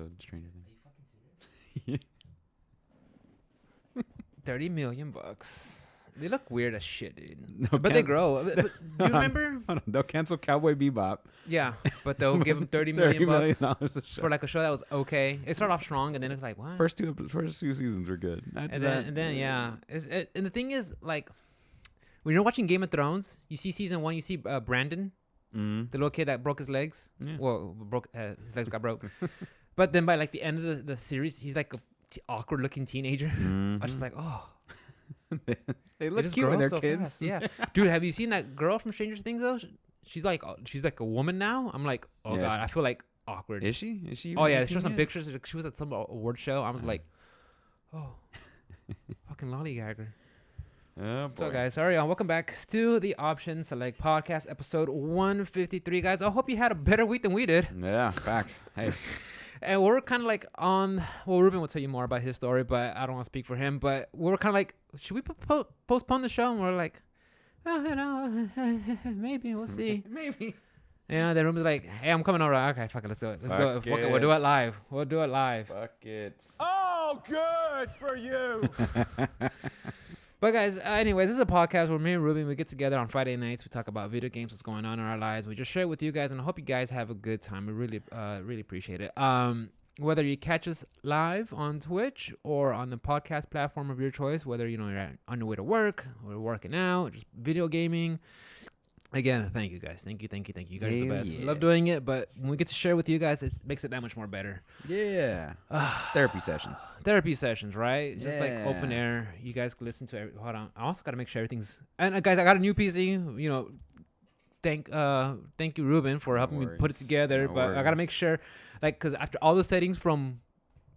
the Stranger Things. Are you fucking $30 million. They look weird as shit, dude. serious? But they grow. Do you remember? They'll cancel Cowboy Bebop. Yeah, but they'll give them $30 million bucks for like a show that was okay. It started off strong, and then it's like what? First two seasons were good. And then yeah. And the thing is, like, when you're watching Game of Thrones, you see season 1, you see Brandon, the little kid that broke his legs. Yeah. Well, his legs got broke. But then by like the end of the series, he's like a awkward looking teenager. I was just like, oh. They look just cute grow when they're so kids. fast. Yeah, dude, have you seen that girl from Stranger Things though? She's like a woman now. I'm like, oh Yeah. god, I feel like awkward. Is she? Oh yeah, she showed some pictures. She was at some award show. I was like, oh, fucking lollygagger. Oh, boy. So guys, sorry, welcome back to the Option Select Podcast, episode 153. Guys, I hope you had a better week than we did. Yeah, facts. Hey. And we're kind of like on. Well, Ruben will tell you more about his story, but I don't want to speak for him. But we're kind of like, should we postpone the show? And we're like, oh, you know, maybe we'll see. Maybe. You know, the room is like, hey, I'm coming over. Okay, fuck it, let's go. Let's go. Fuck Fuck it. it. We'll do it live. We'll do it live. Fuck it. Oh, good for you. But guys, anyways, this is a podcast where me and Ruben, we get together on Friday nights. We talk about video games, what's going on in our lives. We just share it with you guys, and I hope you guys have a good time. We really appreciate it. Whether you catch us live on Twitch or on the podcast platform of your choice, whether you're on your way to work or working out, just video gaming. Again, thank you guys. Thank you. You guys are the best. Yeah. We love doing it, but when we get to share with you guys, it makes it that much more better. Yeah. Therapy sessions. Therapy sessions, right? It's just like Yeah. open air. You guys can listen to hold on. I also got to make sure everything's. And guys, I got a new PC. You know, thank you, Ruben, for helping me put it together. No but I got to worries. make sure, like, because after all the settings from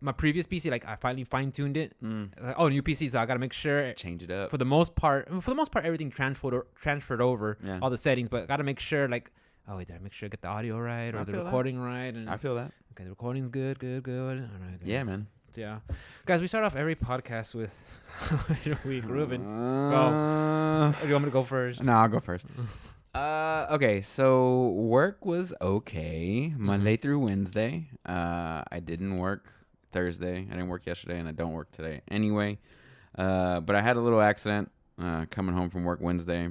my previous PC, like I finally fine tuned it. Like, oh, new PC, so I got to make sure. Change it up. For the most part, everything transferred over, Yeah. all the settings. But I got to make sure, like, oh wait, did I make sure I get the audio right or I the feel that. recording right? And I feel that. okay, the recording's good. All right, guys. Yeah, man. Yeah, guys, we start off every podcast with your week, Ruben. Go. Or do you want me to go first? No, I'll go first. Okay, so work was okay Monday through Wednesday. I didn't work Thursday. I didn't work yesterday, and I don't work today anyway. But I had a little accident coming home from work Wednesday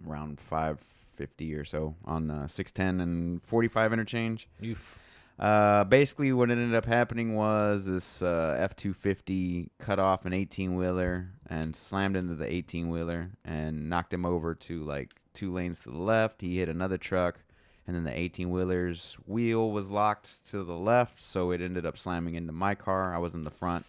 around 5:50 or so on 610 and 45 interchange. Basically, what ended up happening was this F-250 cut off an 18-wheeler and slammed into the 18-wheeler and knocked him over to like 2 lanes to the left. He hit another truck, and then the 18-wheeler's wheel was locked to the left, so it ended up slamming into my car. I was in the front.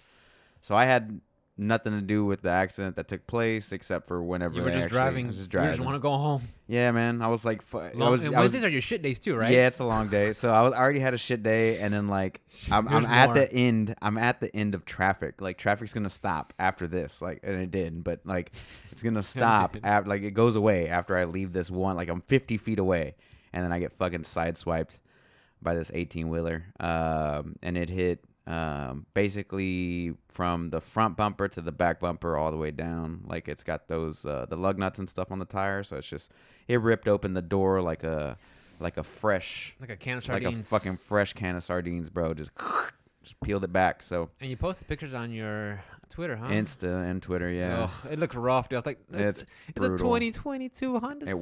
So I had nothing to do with the accident that took place except for whenever You were just driving. You just want to go home. Yeah, man. I was like, And Wednesdays are your shit days too, right? Yeah, it's a long day. So I already had a shit day, and then like I'm at the end. I'm at the end of traffic. Like traffic's gonna stop after this. Like, and it did, but like it's gonna stop after, like it goes away after I leave this one. Like I'm 50 feet away, and then I get fucking sideswiped by this 18-wheeler. And it hit basically from the front bumper to the back bumper all the way down. Like it's got those the lug nuts and stuff on the tire, so it's just it ripped open the door like a fresh, like a can of sardines, like a fucking fresh can of sardines, bro. Just peeled it back. So and you posted pictures on your Twitter, huh? Insta and Twitter, yeah. Oh, it looked rough, dude. I was like, it's a brutal. 2022 Honda Civic.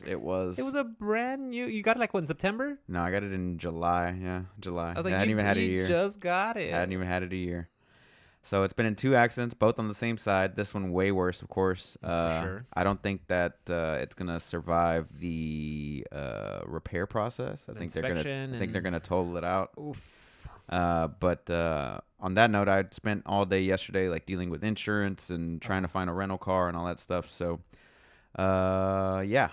It was. It was a brand new. You got it like what, in September? No, I got it in July. Yeah, July. I was like, I hadn't even had it a year. You just got it. I hadn't even had it a year. So it's been in 2 accidents, both on the same side. This one way worse, of course. For sure. I don't think that it's gonna survive the repair process. I think they're gonna total it out. Oof. But on that note, I'd spent all day yesterday like dealing with insurance and trying to find a rental car and all that stuff. So, yeah.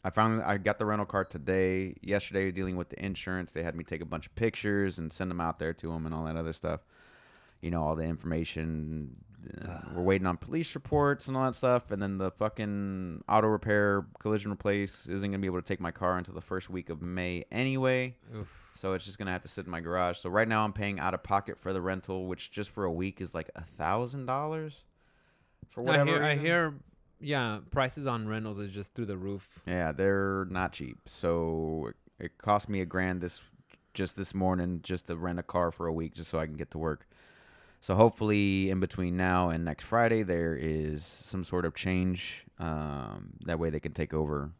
I got the rental car today. Yesterday, dealing with the insurance, they had me take a bunch of pictures and send them out there to them and all that other stuff. You know, all the information. We're waiting on police reports and all that stuff. And then the fucking auto repair collision replace isn't going to be able to take my car until the first week of May anyway. Oof. So it's just going to have to sit in my garage. So right now I'm paying out of pocket for the rental, which just for a week is like $1,000 for whatever I reason. hear, yeah, prices on rentals is just through the roof. Yeah, they're not cheap. So it cost me $1,000 just this morning just to rent a car for a week just so I can get to work. So hopefully in between now and next Friday there is some sort of change. That way they can take over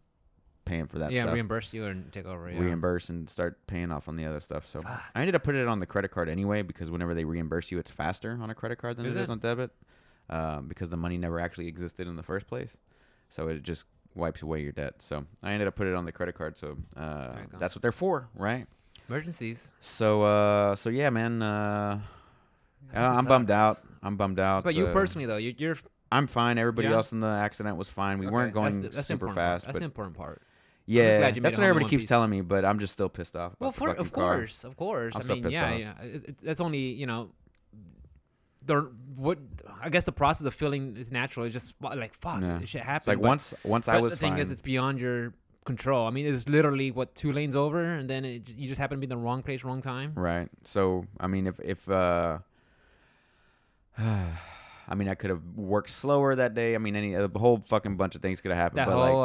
paying for that stuff. Reimburse you and take over. Yeah. Reimburse and start paying off on the other stuff. So I ended up putting it on the credit card anyway because whenever they reimburse you, it's faster on a credit card than it is on debit because the money never actually existed in the first place. So it just wipes away your debt. So I ended up putting it on the credit card. So that's what they're for, right? Emergencies. So yeah, man. I'm bummed out. But you personally, though, you're I'm fine. Everybody else in the accident was fine. We weren't going that's super fast. That's the important part. Yeah, that's what everybody keeps telling me, but I'm just still pissed off. Well, of course. I'm still pissed off. Yeah. That's only what I guess the process of feeling is natural. It's just like fuck, this shit happened. It's like once I was the thing fine. is, it's beyond your control. I mean, it's literally 2 lanes over, and then you just happen to be in the wrong place, wrong time. Right. So I mean, if I mean, I could have worked slower that day. I mean, a whole fucking bunch of things could have happened. That whole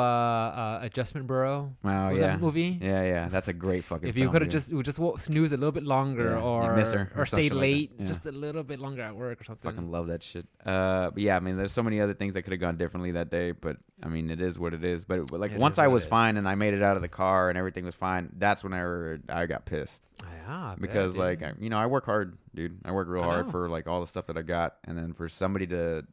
Adjustment Bureau. Oh, was yeah. that movie? Yeah. That's a great fucking. If you could have just snooze a little bit longer, or miss her or stayed late like just a little bit longer at work or something. Fucking love that shit. But yeah, I mean, there's so many other things that could have gone differently that day. But I mean, it is what it is. But like once I was fine and I made it out of the car and everything was fine, that's when I got pissed. Yeah, because like I work hard, dude. I work real hard for like all the stuff that I got, and then for somebody to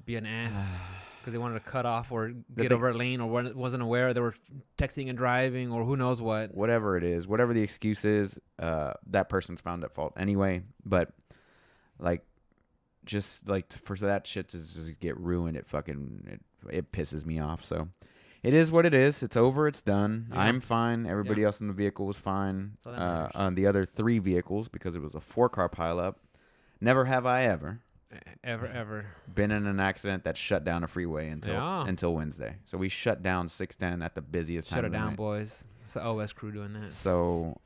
be an ass because they wanted to cut off or get over a lane or wasn't aware they were texting and driving or who knows what. Whatever it is, whatever the excuse is, that person's found at fault anyway. But like, just like for that shit to just get ruined, it pisses me off. So it is what it is. It's over. It's done. Yeah. I'm fine. Everybody else in the vehicle was fine. On the other 3 vehicles, because it was a 4-car pileup. Never have I ever been in an accident that shut down a freeway until Wednesday. So we shut down 610 at the busiest time. Shut it down, boys. It's the OS crew doing that. So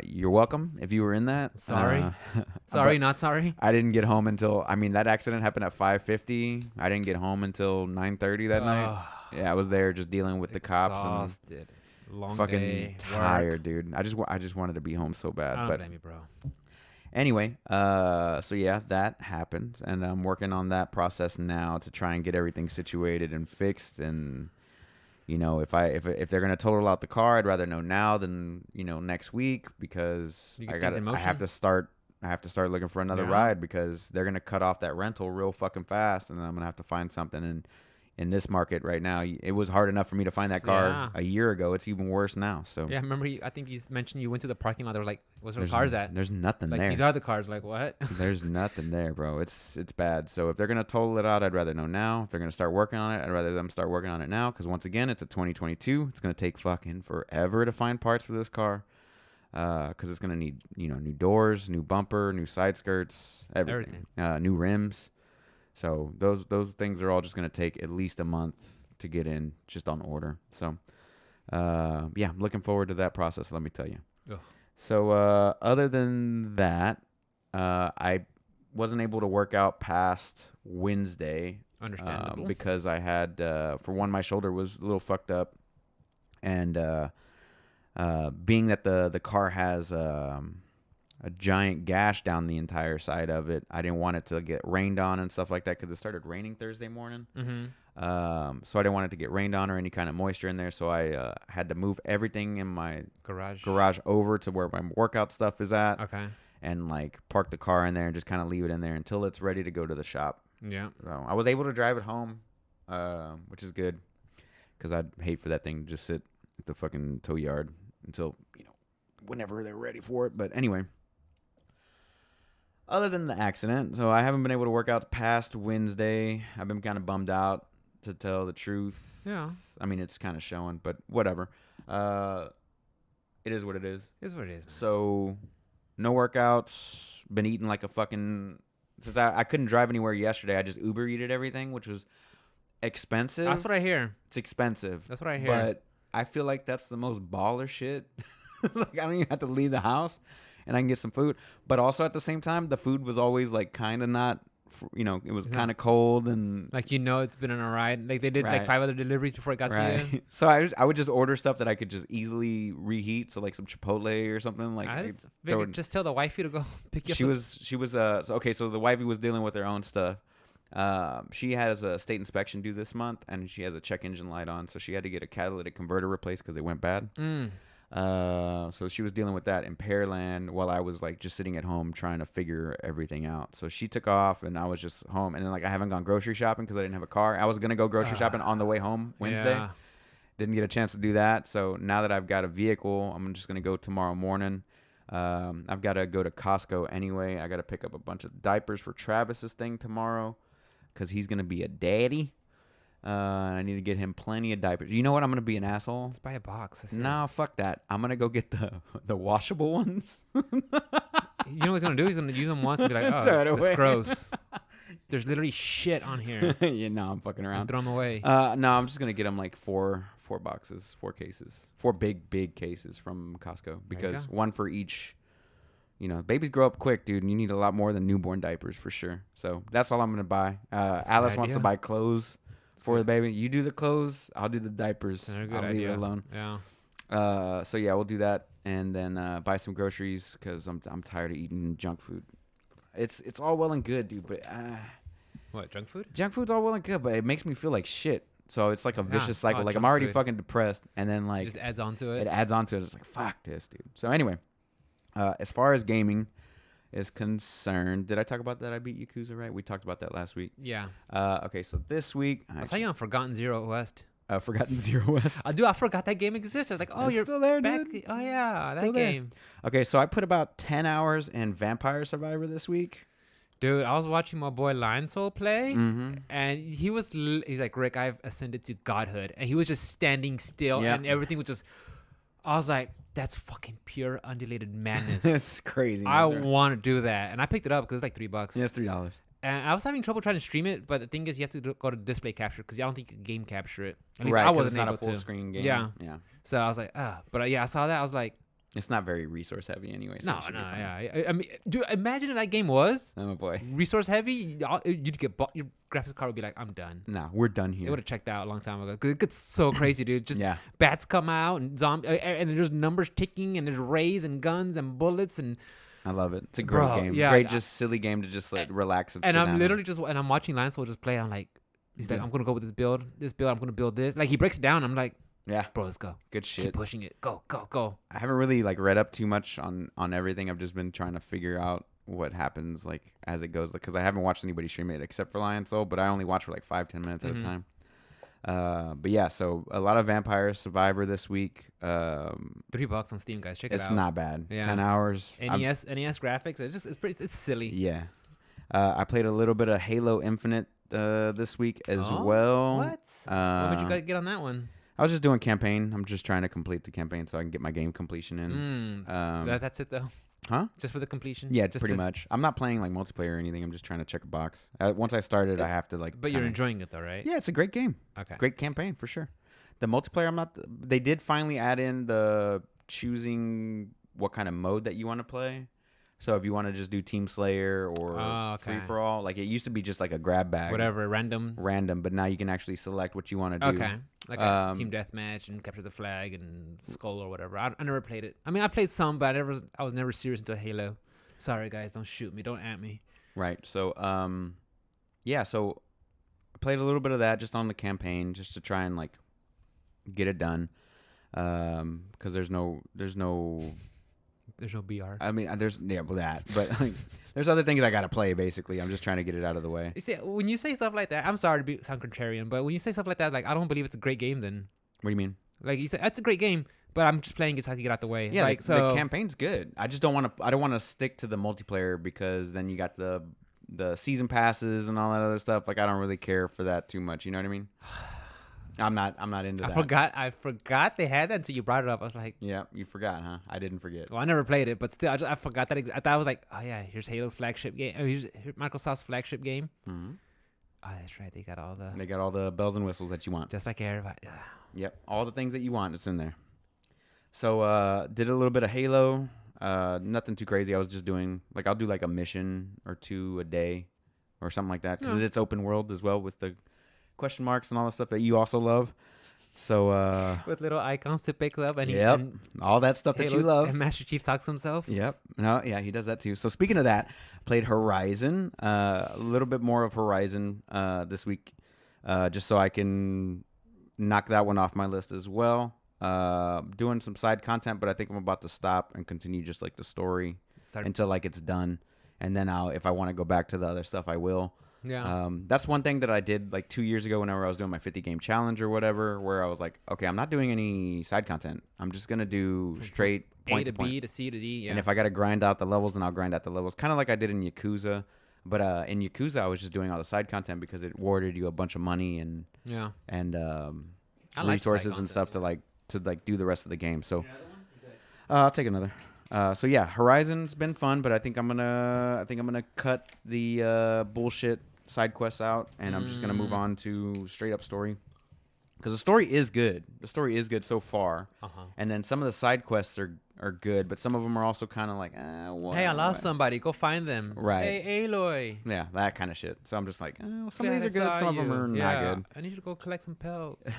you're welcome if you were in that. Sorry. Sorry, not sorry. I didn't get home until that accident happened at 5:50. I didn't get home until 9:30 that night. Yeah, I was there just dealing with the cops and long fucking day, tired, dude. I just wanted to be home so bad. I don't blame you, bro. Anyway, so yeah, that happened, and I'm working on that process now to try and get everything situated and fixed. And if they're gonna total out the car, I'd rather know now than next week, because I have to start looking for another ride, because they're gonna cut off that rental real fucking fast, and then I'm gonna have to find something. And in this market right now, it was hard enough for me to find that car a year ago. It's even worse now. So yeah, remember? I think you mentioned you went to the parking lot. There were like, "What's our cars at?" There's nothing like, there. These are the cars. Like what? There's nothing there, bro. It's bad. So if they're gonna total it out, I'd rather know now. If they're gonna start working on it, I'd rather them start working on it now. Because once again, it's a 2022. It's gonna take fucking forever to find parts for this car. Because it's gonna need new doors, new bumper, new side skirts, everything. New rims. So those things are all just gonna take at least a month to get in just on order. So yeah, I'm looking forward to that process, let me tell you. Ugh. So other than that, I wasn't able to work out past Wednesday. Understandable. Because I had for one, my shoulder was a little fucked up, and being that the car has a giant gash down the entire side of it, I didn't want it to get rained on and stuff like that, because it started raining Thursday morning. Mm-hmm. So I didn't want it to get rained on or any kind of moisture in there. So I had to move everything in my garage over to where my workout stuff is at. Okay. And like park the car in there and just kind of leave it in there until it's ready to go to the shop. Yeah. So I was able to drive it home, which is good, because I'd hate for that thing to just sit at the fucking tow yard until whenever they're ready for it. But anyway. Other than the accident, so I haven't been able to work out past Wednesday. I've been kind of bummed out, to tell the truth. Yeah. I mean, it's kind of showing, but whatever. It is what it is. It is what it is, man. So, no workouts. Been eating like a fucking... Since I couldn't drive anywhere yesterday, I just Uber eated everything, which was expensive. That's what I hear. It's expensive. That's what I hear. But I feel like that's the most baller shit. Like, I don't even have to leave the house, and I can get some food. But also at the same time, the food was always like kind of not it was Yeah. kind of cold and Like it's been on a ride. Like they did like Right. 5 other deliveries before it got to you. So I would just order stuff that I could just easily reheat. So like some Chipotle or something. Like I I just throw figured it- just tell the wifey to go pick you up. she was so the wifey was dealing with her own stuff. She has a state inspection due this month, and she has a check engine light on, so she had to get a catalytic converter replaced because it went bad. So she was dealing with that in Pearland while I was like just sitting at home trying to figure everything out. So she took off, and I was just home. And then like I haven't gone grocery shopping because I didn't have a car. I was gonna go grocery shopping on the way home Wednesday. Yeah. Didn't get a chance to do that. So now that I've got a vehicle, I'm just gonna go tomorrow morning. I've got to go to Costco anyway. I got to pick up a bunch of diapers for Travis's thing tomorrow because he's gonna be a daddy. I need to get him plenty of diapers. You know what? I'm gonna be an asshole. Let's buy a box. That's it. No, fuck that. I'm gonna go get the washable ones. You know what he's gonna do? He's gonna use them once and be like, "Oh, Throw it that's away. gross." There's literally shit on here. Yeah, no, I'm fucking And around. throw them away. No, I'm just gonna get him like four boxes, 4 cases, 4 big cases from Costco because go. one for each. Babies grow up quick, dude, and you need a lot more than newborn diapers for sure. So that's all I'm gonna buy. That's a good Alice wants to idea. buy clothes for the good. baby. You do the clothes, I'll do the diapers. They're a good I'll idea. leave it alone. Yeah. So yeah, we'll do that, and then buy some groceries because I'm tired of eating junk food. It's all well and good, dude, but What, junk food? junk food's all well and good, but it makes me feel like shit. So it's like a Yeah, vicious it's cycle. not Like I'm junk already food. fucking depressed, and then It like just adds on to it it. adds on to it. It's like fuck this, dude. So anyway, as far as gaming is concerned, did I talk about that? I beat Yakuza, right? We talked about that last week. Yeah. Okay, so this week I saw you on Forgotten Zero West. Forgotten Zero West. I forgot that game existed. Like, oh, It's you're still there, back. dude. Oh yeah, Still that there. game. Okay, so I put about 10 hours in Vampire Survivor this week. Dude, I was watching my boy Lion Soul play, Mm-hmm. and he's like, Rick, I've ascended to godhood, and he was just standing still, Yeah. and everything was just. I was like, that's fucking pure undulated madness. It's crazy. I man. want to do that, and I picked it up because it's like $3. Yeah, it's $3. And I was having trouble trying to stream it, but the thing is, you have to go to display capture because I don't think you can game capture it. At least Right, I 'cause wasn't it's not able a full to. screen game. Yeah. Yeah. So I was like, but yeah, I saw that. I was like, It's not very resource heavy anyway. So no, it should no, be fine. yeah. I mean, dude, imagine if that game was Oh boy. resource heavy. You'd get your graphics card would be like, I'm done. Nah, we're done It here. would have checked out a long time ago. 'Cause it gets so crazy, dude. Just Yeah. bats come out and and there's numbers ticking and there's rays and guns and bullets and I love it. It's a great Bro, game. yeah, Great, just silly game to just like relax and sit I'm down literally just and I'm watching Lance just play. I'm like, he's like, Yeah. I'm gonna go with this build. I'm gonna build this. Like he breaks it down. I'm like, Yeah, bro, let's go. good Keep shit. pushing it. Go, go, go. I haven't really like read up too much on everything. I've just been trying to figure out what happens like as it goes because I haven't watched anybody stream it except for Lion Soul, but I only watch for like 5-10 minutes at a Mhm. time. But yeah, so a lot of Vampire Survivor this week. $3 on Steam, guys. Check it It's out. not bad. Yeah. 10 hours. NES graphics. It's silly. Yeah. I played a little bit of Halo Infinite this week as Oh, well. What? What would you guys get on that one? I was just doing campaign. I'm just trying to complete the campaign so I can get my game completion in. That's it though. Huh? Just for the completion. Yeah, Just pretty to- much. I'm not playing like multiplayer or anything. I'm just trying to check a box. Once I started, I have to like. But you're kinda- enjoying it though, right? Yeah, it's a great game. Okay. Great campaign for sure. The multiplayer, I'm not. They did finally add in the choosing what kind of mode that you want to play. So if you want to just do Team Slayer or Oh, okay. free for all, like it used to be just like a grab bag, Whatever, random. random. But now you can actually select what you want to do. Okay. Like a team deathmatch and capture the flag and skull or whatever. I never played it. I mean, I played some, but I was never serious into Halo. Sorry, guys. Don't shoot me. Don't at me. Right. So, yeah. So I played a little bit of that just on the campaign, just to try and like get it done. Because there's no. There's no BR. I mean, that, but like, there's other things I gotta play. Basically, I'm just trying to get it out of the way. You see, when you say stuff like that, I'm sorry to sound contrarian, but when you say stuff like that, like I don't believe it's a great game. Then, What do you mean? like you say, that's a great game, but I'm just playing it so I can get out the way. Yeah, like the campaign's good. I just don't want to. I don't want to stick to the multiplayer because then you got the season passes and all that other stuff. Like I don't really care for that too much. You know what I mean? I'm not into that. I forgot they had that until you brought it up. I was like, Yeah, you forgot, huh? I didn't forget. well, I never played it, but still, I forgot that. I thought I was like, oh yeah, here's Halo's flagship game. Oh, here's Microsoft's flagship game. Mm-hmm. Oh, that's right. They got all the They got all the bells and whistles that you want. just like everybody. Yep, all the things that you want, it's in there. So, did a little bit of Halo. Nothing too crazy. I was just doing I'll do like a mission or two a day or something like that because it's open world as well with the question marks and all the stuff that you also love. So with little icons to pick up, and all that stuff that you love. And Master Chief talks to himself. Yep. No, yeah, he does that too. So speaking of that, played Horizon, a little bit more of Horizon this week, just so I can knock that one off my list as well. Doing some side content, but I think I'm about to stop and continue just like the story until like it's done, and then if I want to go back to the other stuff, I will. Yeah. That's one thing that I did like 2 years ago whenever I was doing my 50 game challenge or whatever, where I was like, okay, I'm not doing any side content. I'm just gonna do straight point A to point. B to C to D. Yeah. And if I got to grind out the levels, then I'll grind out the levels. Kind of like I did in Yakuza. But in Yakuza, I was just doing all the side content because it awarded you a bunch of money and resources and stuff to do the rest of the game. So I'll take another. So yeah, Horizon's been fun, but I think I'm gonna cut the bullshit side quests out, and I'm just gonna move on to straight up story. Because the story is good. The story is good so far. And then some of the side quests are good, but some of them are also kind of like, hey, I lost somebody. Go find them. Right. Hey, Aloy. Yeah, that kind of shit. So I'm just like, some of these are good, some of them are not good. I need you to go collect some pelts.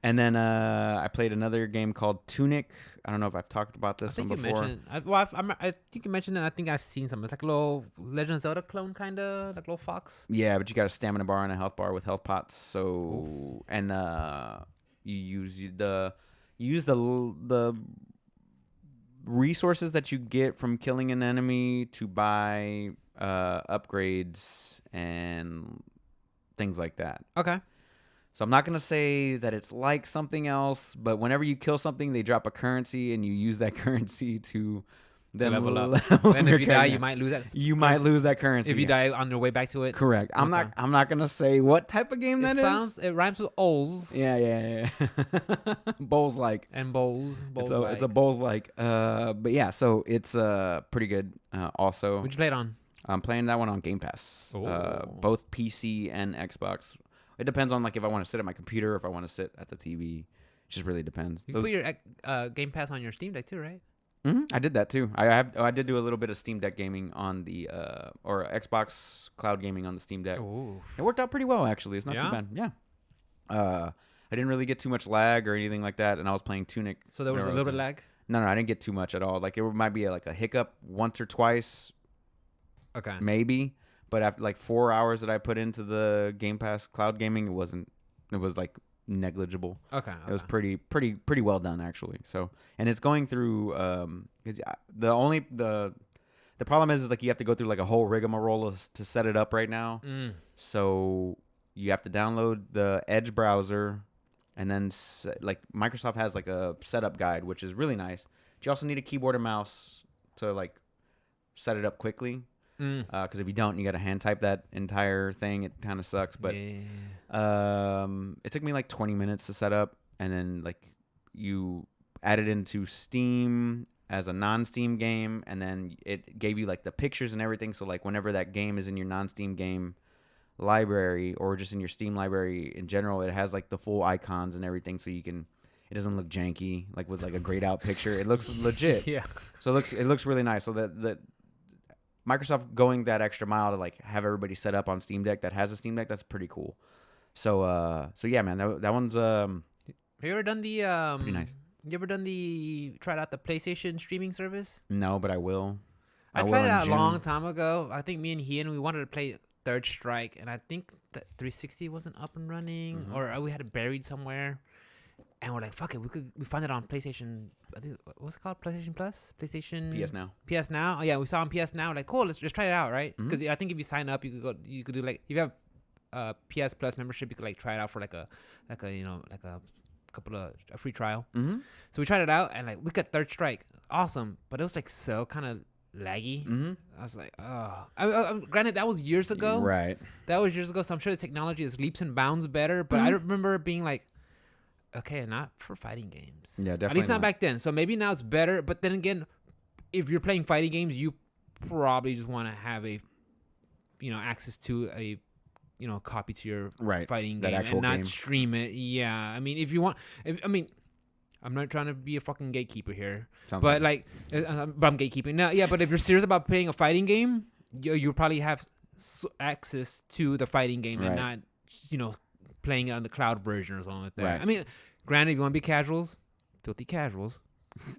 And then I played another game called Tunic. I don't know if I've talked about this one before. I think you mentioned it. I think I've seen some. It's like a little Legend of Zelda clone, kind of like a little fox. Yeah, but you got a stamina bar and a health bar with health pots. So and you use the resources that you get from killing an enemy to buy upgrades and things like that. Okay. So I'm not going to say that it's like something else, but whenever you kill something, they drop a currency, and you use that currency to then level up. And if you die, you might lose that. You might lose that currency if you die on your way back to it. Correct. I'm not going to say what type of game that is. It rhymes with Ols. Yeah. Bowls like. And bowls. It's a bowls like. But yeah, so it's pretty good. Also. What'd you play it on? I'm playing that one on Game Pass. Both PC and Xbox. It depends on like if I want to sit at my computer or if I want to sit at the TV. It just really depends. You put your Game Pass on your Steam Deck too, right? Mm-hmm. I did that too. I did do a little bit of Steam Deck gaming on the or Xbox cloud gaming on the Steam Deck. Ooh. It worked out pretty well actually. It's not too bad. Yeah. I didn't really get too much lag or anything like that, and I was playing Tunic. So there was a little bit of lag? No, I didn't get too much at all. Like it might be like a hiccup once or twice. Okay. Maybe. But after like 4 hours that I put into the Game Pass cloud gaming, it was like negligible. Okay. It was pretty well done actually. So, and it's going through the problem is like you have to go through like a whole rigmarole to set it up right now. So you have to download the Edge browser, and then like Microsoft has like a setup guide, which is really nice. But you also need a keyboard and mouse to like set it up quickly. Because if you don't, you got to hand type that entire thing. It kind of sucks. But it took me like 20 minutes to set up, and then like you add it into Steam as a non-Steam game, and then it gave you like the pictures and everything. So like whenever that game is in your non-Steam game library or just in your Steam library in general, it has like the full icons and everything, so you can. It doesn't look janky like with like a grayed out picture. It looks legit. Yeah. So it looks really nice. So that Microsoft going that extra mile to like have everybody set up on Steam Deck that has a Steam Deck, that's pretty cool. So yeah, man, that one's Have you ever done the pretty nice. You ever tried out the PlayStation streaming service? No, but I will. I tried it out a long time ago. I think me and we wanted to play Third Strike, and I think that 360 wasn't up and running, or we had it buried somewhere. And we're like, fuck it, we found it on PlayStation. I think what's it called? PlayStation Plus, PlayStation PS Now. PS Now. Oh yeah, we saw it on PS Now. Like, cool, let's just try it out, right? Because I think if you sign up, you could do like if you have PS Plus membership, you could like try it out for like a couple of a free trial. So we tried it out, and like we got Third Strike, awesome, but it was like so kind of laggy. I was like, oh. Granted, that was years ago. Right. That was years ago, so I'm sure the technology is leaps and bounds better. But I remember being like, okay, not for fighting games. Yeah, definitely. At least not back then. So maybe now it's better. But then again, if you're playing fighting games, you probably just want to have access to a, copy to your fighting game and not stream it. Yeah, I mean, if you want, I'm not trying to be a fucking gatekeeper here, but I'm gatekeeping. No, yeah, but if you're serious about playing a fighting game, you probably have access to the fighting game and Right. not, playing it on the cloud version or something like that. Right. I mean, granted, if you want to be casuals, filthy casuals,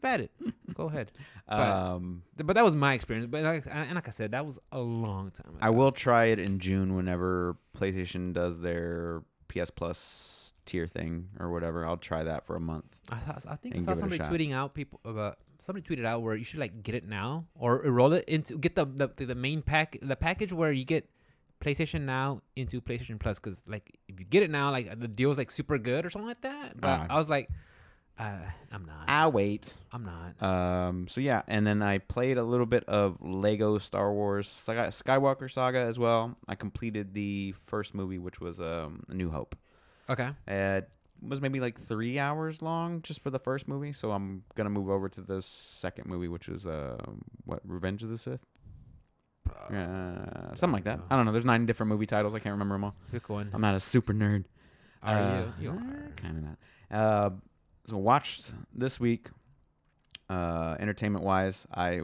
bat it. Go ahead. But that was my experience. But like I said, that was a long time ago. I will try it in June whenever PlayStation does their PS Plus tier thing or whatever. I'll try that for a month. I think I and saw give it a somebody shot. tweeting out somebody tweeted out where you should like get it now or enroll it into get the main the package where you get PlayStation Now into PlayStation Plus, because like if you get it now, like the deal's like super good or something like that. But I was like, I'm not. I'll wait. I'm not. So yeah, and then I played a little bit of Lego Star Wars Skywalker Saga as well. I completed the first movie, which was A New Hope. Okay. It was maybe like 3 hours long just for the first movie. So I'm gonna move over to the second movie, which was Revenge of the Sith. Something like that. I don't know. There's 9 different movie titles. I can't remember them all. Pick one. I'm not a super nerd. Are you? You are. Kind of not. So watched this week. Entertainment wise, I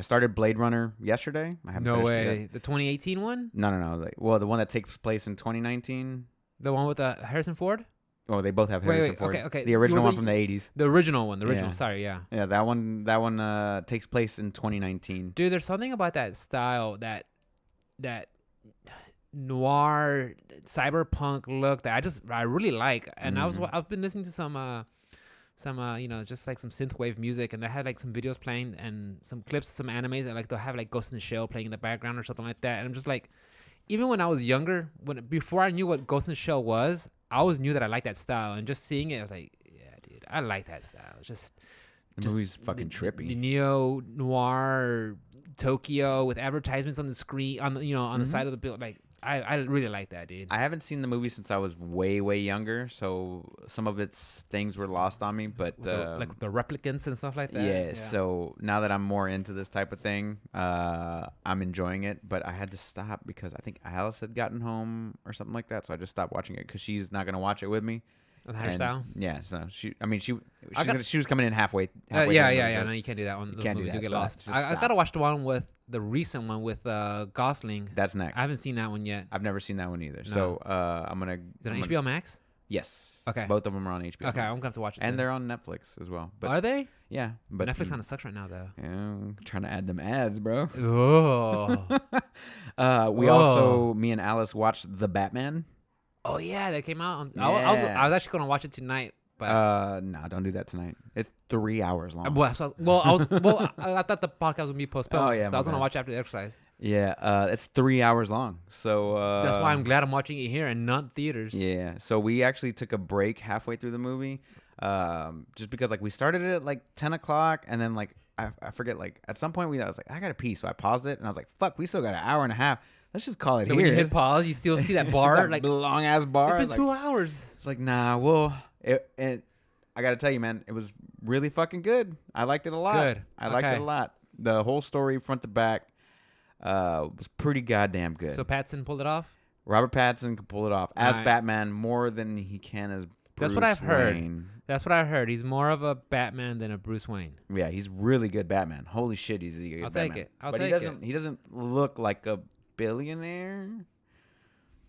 started Blade Runner yesterday. I haven't No finished it way. yet. The 2018 one? No. The one that takes place in 2019. The one with Harrison Ford? Oh, they both have Wait, Harrison Ford. okay. The original one from the 80s. The original one. The original. Yeah. Sorry, yeah. Yeah, that one takes place in 2019. Dude, there's something about that style, that noir cyberpunk look that I really like. And I've been listening to some just like some synthwave music, and they had like some videos playing and some clips, some animes, and like they'll have like Ghost in the Shell playing in the background or something like that. And I'm just like, even when I was younger, before I knew what Ghost in the Shell was, I always knew that I liked that style. And just seeing it, I was like, yeah, dude, I like that style. The movie's fucking the trippy. neo noir Tokyo with advertisements on the screen on the side of the building. Like I really like that, dude. I haven't seen the movie since I was way, way younger, so some of its things were lost on me. But like the replicants and stuff like that. yeah, so now that I'm more into this type of thing, I'm enjoying it. But I had to stop because I think Alice had gotten home or something like that, so I just stopped watching it because she's not gonna watch it with me. Her style. Yeah, so she was coming in halfway. Yeah. So No, you can't do that one. Those can't do movies, that, you get so I lost. just I gotta stopped. watch the recent one with Gosling. That's next. I haven't seen that one yet. I've never seen that one either. No. So I'm gonna. Is it on HBO Max? Yes. Okay. Both of them are on HBO. Okay, Max. I'm gonna have to watch it. And then. they're on Netflix as well. But Are they? yeah, but Netflix kind of sucks right now, though. Yeah, I'm trying to add them ads, bro. Oh. We also, me and Alice watched The Batman. Oh yeah, that came out. I Yeah. was actually gonna watch it tonight, but No, don't do that tonight. It's 3 hours long. I thought the podcast would be postponed. Oh, yeah, so I was my gonna bad. watch after the exercise. Yeah, it's 3 hours long. So That's why I'm glad I'm watching it here and not theaters. Yeah, so we actually took a break halfway through the movie, just because like we started it at like 10 o'clock, and then like I forget, like at some point I was like, I gotta pee, so I paused it, and I was like, fuck, we still got an hour and a half. Let's just call it So here. when you hit pause, you still see that bar. That like long ass bar. it's been like, 2 hours. It's like, nah, well, I gotta tell you, man, it was really fucking good. I liked it a lot. Good. I liked Okay. it a lot. The whole story, front to back, was pretty goddamn good. So Pattinson pulled it off. Robert Pattinson can pull it off as Alright. Batman more than he can as Bruce That's what I've heard. Wayne. That's what I heard. He's more of a Batman than a Bruce Wayne. Yeah, he's really good Batman. Holy shit, he's a good I'll Batman. take it. I'll but take it. he doesn't look like a billionaire,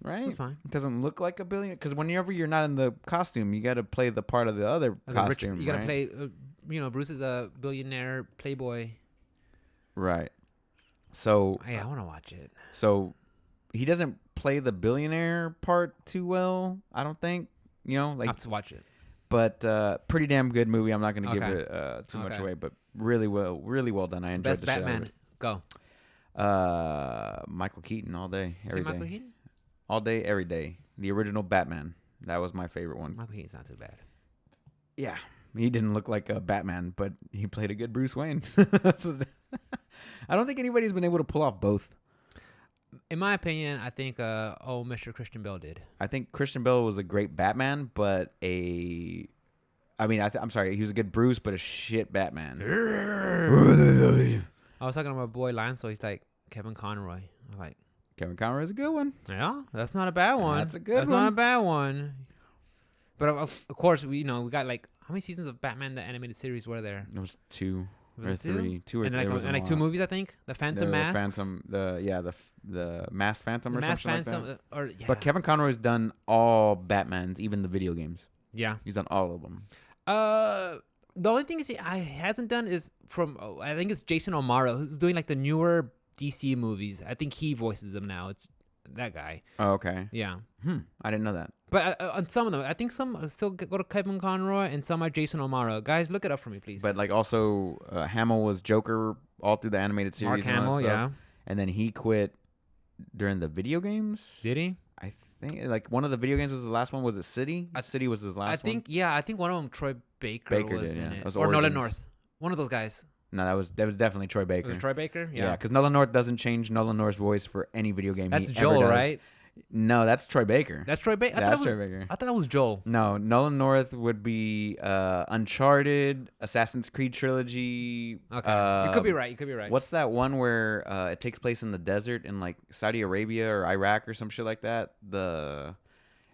right? That's fine. It doesn't look like a billionaire because whenever you're not in the costume, you got to play the part of the other Like a rich- costume. you gotta right? play. Bruce is a billionaire playboy. Right. So Hey, I want to watch it. So he doesn't play the billionaire part too well, I don't think. I Like, have to watch it. but pretty damn good movie. I'm not going to give Okay. it too much Okay. away, but really well done. I enjoyed Best the shit out of Batman. Go. it. Michael Keaton all day, Is every it Michael day. Keaton? All day, every day. The original Batman. That was my favorite one. Michael Keaton's not too bad. Yeah. He didn't look like a Batman, but he played a good Bruce Wayne. So I don't think anybody's been able to pull off both. In my opinion, I think Mr. Christian Bale did. I think Christian Bale was a great Batman, but I'm sorry, he was a good Bruce, but a shit Batman. I was talking to my boy Lance, so he's like Kevin Conroy. I'm like, Kevin Conroy is a good one. yeah, that's not a bad one. That's a good That's not a one. bad one. But of course, we got like how many seasons of Batman the animated series were there? It was 2. Was or it three, two or and three. like, and like two movies, I think. The Phantom Masks. The Masked Phantom The or Masked something Phantom. like that. Or yeah. But Kevin Conroy's done all Batmans, even the video games. Yeah. He's done all of them. The only thing he hasn't done is from I think it's Jason O'Mara who's doing like the newer DC movies. I think he voices them now. It's that guy. Oh, okay. Yeah. I didn't know that. But on some of them, I think some still go to Kevin Conroy and some are Jason O'Mara. Guys, look it up for me, please. But like also, Hamill was Joker all through the animated series. Mark Hamill, yeah. And then he quit during the video games. Did he? I think like one of the video games was the last one. Was it City? City was his last one. I think one of them, Troy Baker was did, in yeah. it. It was Or Nolan Origins. North. One of those guys. No, that was definitely Troy Baker. Was it Troy Baker? Yeah, Yeah. because Nolan North doesn't change Nolan North's voice for any video game. That's he Joel, ever does. right? No, that's Troy Baker. That's Troy Baker. That's Troy Baker. I thought that was Joel. No, Nolan North would be Uncharted, Assassin's Creed trilogy. Okay, you could be right. You could be right. What's that one where it takes place in the desert in like Saudi Arabia or Iraq or some shit like that?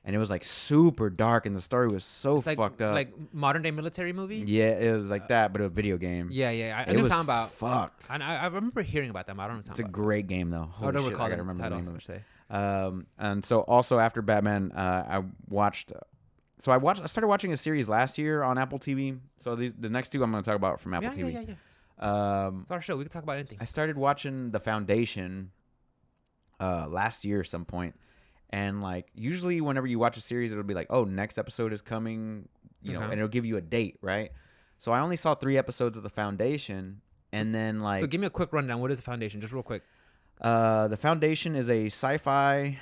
And it was like super dark and the story was so It's like, fucked up. like modern day military movie? Yeah, it was like that, but a video game. Yeah. I It know what was you're talking about. fucked. I remember hearing about them. I don't know what It's you're a talking about. great game though. I Holy don't shit, recall I gotta the remember the title, name of per it. se. And so also after Batman, I watched. I started watching a series last year on Apple TV. So the next two I'm going to talk about from Apple TV. Yeah. It's our show. We can talk about anything. I started watching The Foundation last year at some point. And like usually whenever you watch a series, it'll be like, oh, next episode is coming, and it'll give you a date, right? So I only saw 3 episodes of The Foundation, and then like. So give me a quick rundown. What is The Foundation? Just real quick. The Foundation is a sci-fi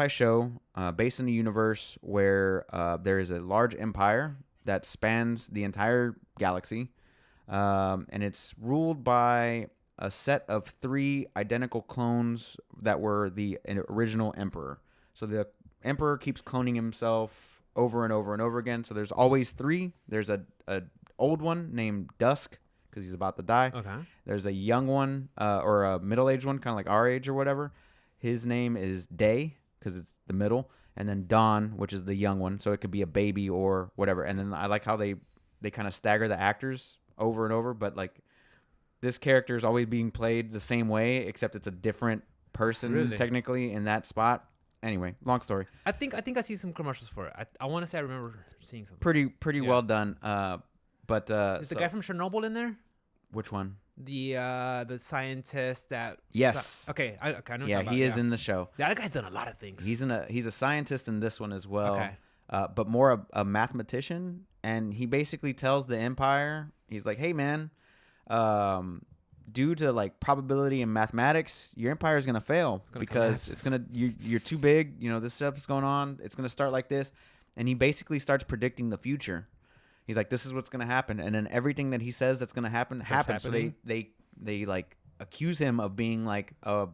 show based in a universe where there is a large empire that spans the entire galaxy, and it's ruled by a set of 3 identical clones that were the original emperor. So the emperor keeps cloning himself over and over and over again. So there's always 3. There's a old one named Dusk because he's about to die. Okay. There's a young one or a middle-aged one, kind of like our age or whatever. His name is Day because it's the middle. And then Dawn, which is the young one. So it could be a baby or whatever. And then I like how they kind of stagger the actors over and over. But like this character is always being played the same way, except it's a different person technically in that spot. Anyway, long story. I think I see some commercials for it. I want to say I remember seeing something. Pretty well done. But is the guy from Chernobyl in there? Which one? The scientist that. Yes. Okay. I know. What Yeah, you're talking he about, is in the show. That guy's done a lot of things. He's a scientist in this one as well. Okay. But more a mathematician, and he basically tells the Empire, he's like, "Hey, man, due to like probability and mathematics, your empire is gonna fail because you're too big. This stuff is going on. It's gonna start like this," and he basically starts predicting the future. He's like, "This is what's gonna happen," and then everything that he says that's gonna happen happens. So they like accuse him of being like a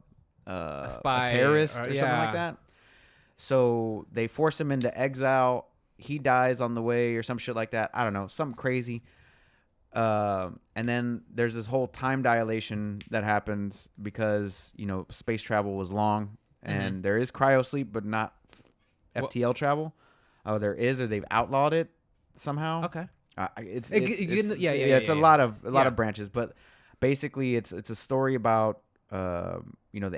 spy, a terrorist or something yeah. like that. So they force him into exile. He dies on the way or some shit like that. I don't know, something crazy. And then there's this whole time dilation that happens because, space travel was long and there is cryosleep, but not FTL travel. Oh, there is, or they've outlawed it somehow. Okay. It's a lot of branches, but basically it's a story about, the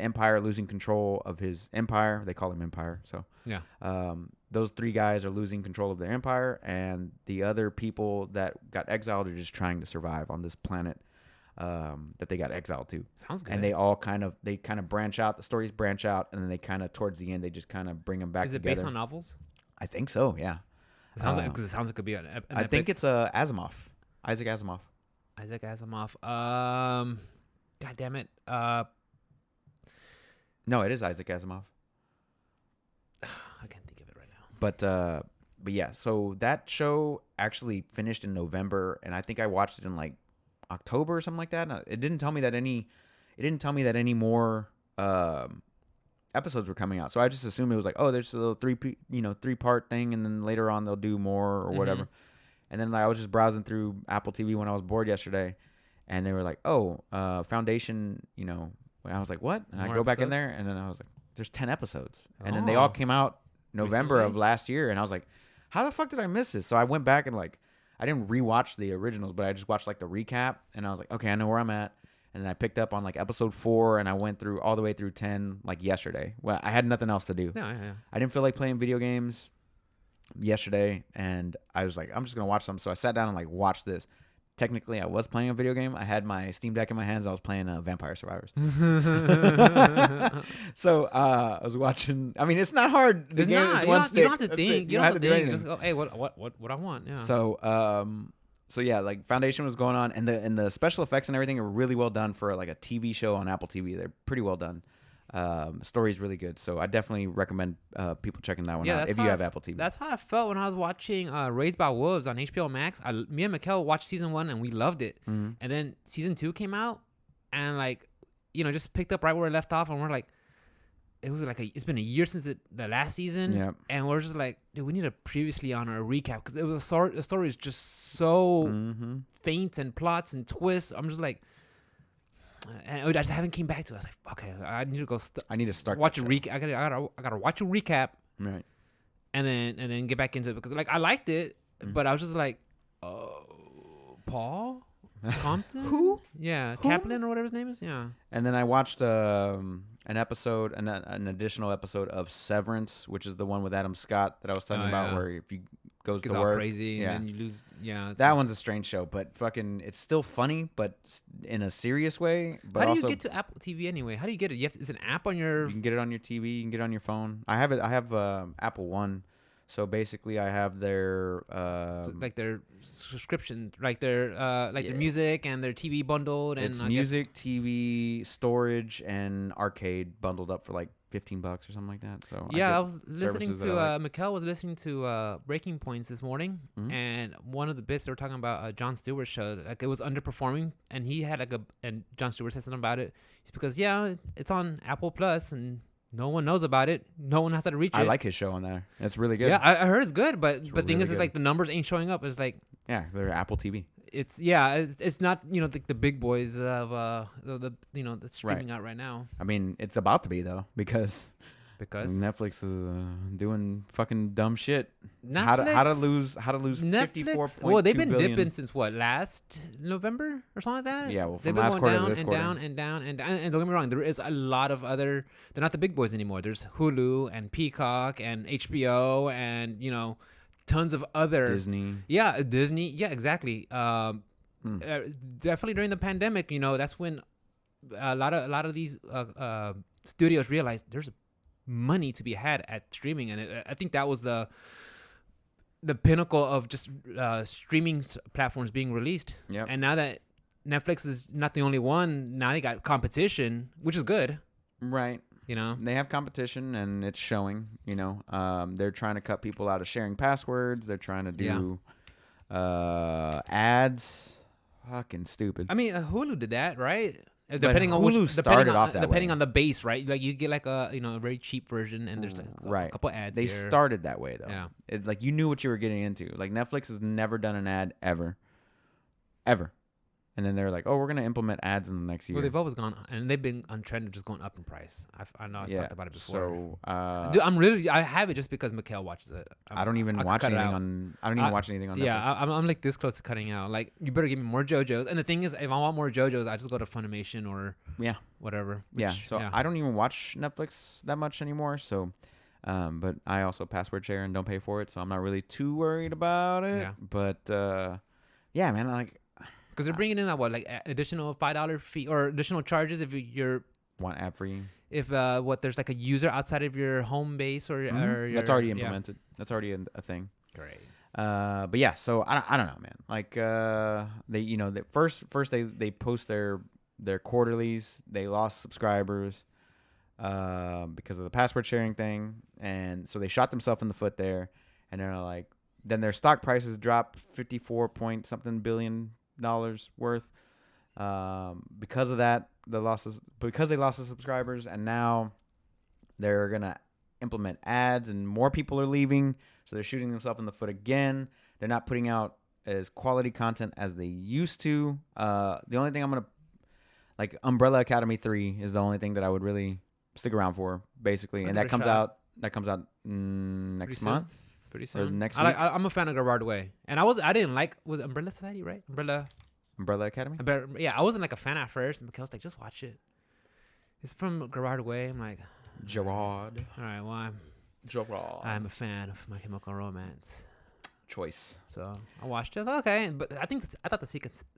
Empire losing control of his empire. They call him Empire. So yeah. Those 3 guys are losing control of their empire, and the other people that got exiled are just trying to survive on this planet that they got exiled to. Sounds good. And they all kind of branch out. The stories branch out, and then they kind of towards the end they just kind of bring them back together. Is it based on novels? I think so. Yeah. It sounds like it could be an I think it's Asimov, Isaac Asimov. Isaac Asimov. God damn it. No, it is Isaac Asimov. I can't think of it right now. But yeah, so that show actually finished in November, and I think I watched it in like October or something like that. And it didn't tell me that any more episodes were coming out. So I just assumed it was like, oh, there's a little 3-part thing, and then later on they'll do more or whatever. And then I was just browsing through Apple TV when I was bored yesterday, and they were like, oh, Foundation, and I was like, what? And I go back in there, and then I was like, there's 10 episodes. And then they all came out November of last year, and I was like, how the fuck did I miss this? So I went back and like I didn't rewatch the originals, but I just watched like the recap, and I was like, okay, I know where I'm at. And then I picked up on like episode 4, and I went through all the way through 10 like yesterday. Well, I had nothing else to do. Yeah. I didn't feel like playing video games yesterday, and I was like, I'm just gonna watch something. So I sat down and like watched this. Technically, I was playing a video game. I had my Steam Deck in my hands. I was playing Vampire Survivors. So I was watching. I mean, it's not hard. The It's game not. is one You stick. don't have to That's think. it. You don't have to do think. anything. Just go, hey, what I want? Yeah. So yeah, like Foundation was going on, and the special effects and everything are really well done for like a TV show on Apple TV. They're pretty well done. Story's really good, so I definitely recommend people checking that one out if you have Apple TV. That's how I felt when I was watching Raised by Wolves on HBO Max. Me and Mikkel watched season 1 and we loved it, and then season 2 came out, and like, just picked up right where it left off, and we're like, it was like it's been a year since the last season, and we're just like, dude, we need a previously on our recap because the story is just so faint and plots and twists. I'm just like. And I just haven't came back to it. I was like, okay, I need to go. I need to start watch a recap. I gotta watch a recap, right? And then get back into it because like I liked it, but I was just like, oh, Paul Compton, Who? Yeah, Kaplan or whatever his name is. Yeah. And then I watched an additional episode of Severance, which is the one with Adam Scott that I was talking about, where if you goes to all work crazy and then you lose. Yeah, that one's a strange show, but fucking, it's still funny, but in a serious way. But how do you also, get to Apple TV anyway? How do you get it? It's an app on your. you can get it on your TV. You can get it on your phone. I have it. I have Apple One. So basically, I have their like their subscription, like their their music and their TV bundled, and it's music, TV, storage, and arcade bundled up for like $15 or something like that. So I was listening to like. Mikkel was listening to Breaking Points this morning, and one of the bits they were talking about Jon Stewart's show, like it was underperforming, and he had and Jon Stewart said something about it. It's because it's on Apple Plus and. No one knows about it. No one has to reach it. I like his show on there. It's really good. Yeah, I heard it's good, but the thing really is, good. like the numbers ain't showing up. It's like they're Apple TV. It's not like the big boys of the that's streaming out right now. I mean, it's about to be though because Netflix is doing fucking dumb shit. Netflix? How to lose Netflix? 54.2 Well, they've been billion. dipping since last November or something like that. Yeah, well, they've from been last going quarter to down this and quarter. down and down and down. And don't get me wrong, there is a lot of other. They're not the big boys anymore. There's Hulu and Peacock and HBO and tons of other Disney. Yeah, Disney. Yeah, exactly. Definitely during the pandemic, that's when a lot of these studios realized there's money to be had at streaming, and I think that was the pinnacle of just streaming platforms being released. Yep. And now that Netflix is not the only one, now they got competition, which is good. Right. They have competition, and it's showing. They're trying to cut people out of sharing passwords. They're trying to do ads. Fucking stupid. I mean, Hulu did that, right? Depending on depending on the base, right? Like you get like a a very cheap version, and there's like a couple ads. They here. started that way though. Yeah. It's like you knew what you were getting into. Like Netflix has never done an ad ever. And then they're like, oh, we're gonna implement ads in the next year. Well, they've always gone, and they've been on trend of just going up in price. I know I've talked about it before. So, dude, I have it just because Mikkel watches it. I don't even watch anything on. I don't even watch anything on Netflix. Yeah, I'm like this close to cutting out. Like, you better give me more JoJo's. And the thing is, if I want more JoJo's, I just go to Funimation or whatever. I don't even watch Netflix that much anymore. So, but I also password share and don't pay for it, so I'm not really too worried about it. Yeah. But yeah, man, like. Because they're bringing in that additional $5 fee or additional charges if you're want ad free. If there's like a user outside of your home base or that's already implemented. That's already a thing. Great. But yeah, so I don't know, man. Like they first they post their quarterlies. They lost subscribers because of the password sharing thing, and so they shot themselves in the foot there. And they're like, then their stock prices dropped 54 point something billion worth because of that, because they lost the subscribers, and now they're gonna implement ads, and more people are leaving, so they're shooting themselves in the foot again. They're not putting out as quality content as they used to. The only thing I'm gonna like Umbrella Academy 3 is the only thing that I would really stick around for, basically, and that comes out next month. Pretty Or soon. next I'm a fan of Gerard Way, and I didn't like was Umbrella Society, right? Umbrella Academy. Yeah, I wasn't like a fan at first, and Mikhail's like, just watch it. It's from Gerard Way. I'm like, Gerard. all right, well, Gerard. I'm a fan of My Chemical Romance, Choice. so I watched it. I was like, okay, but I thought the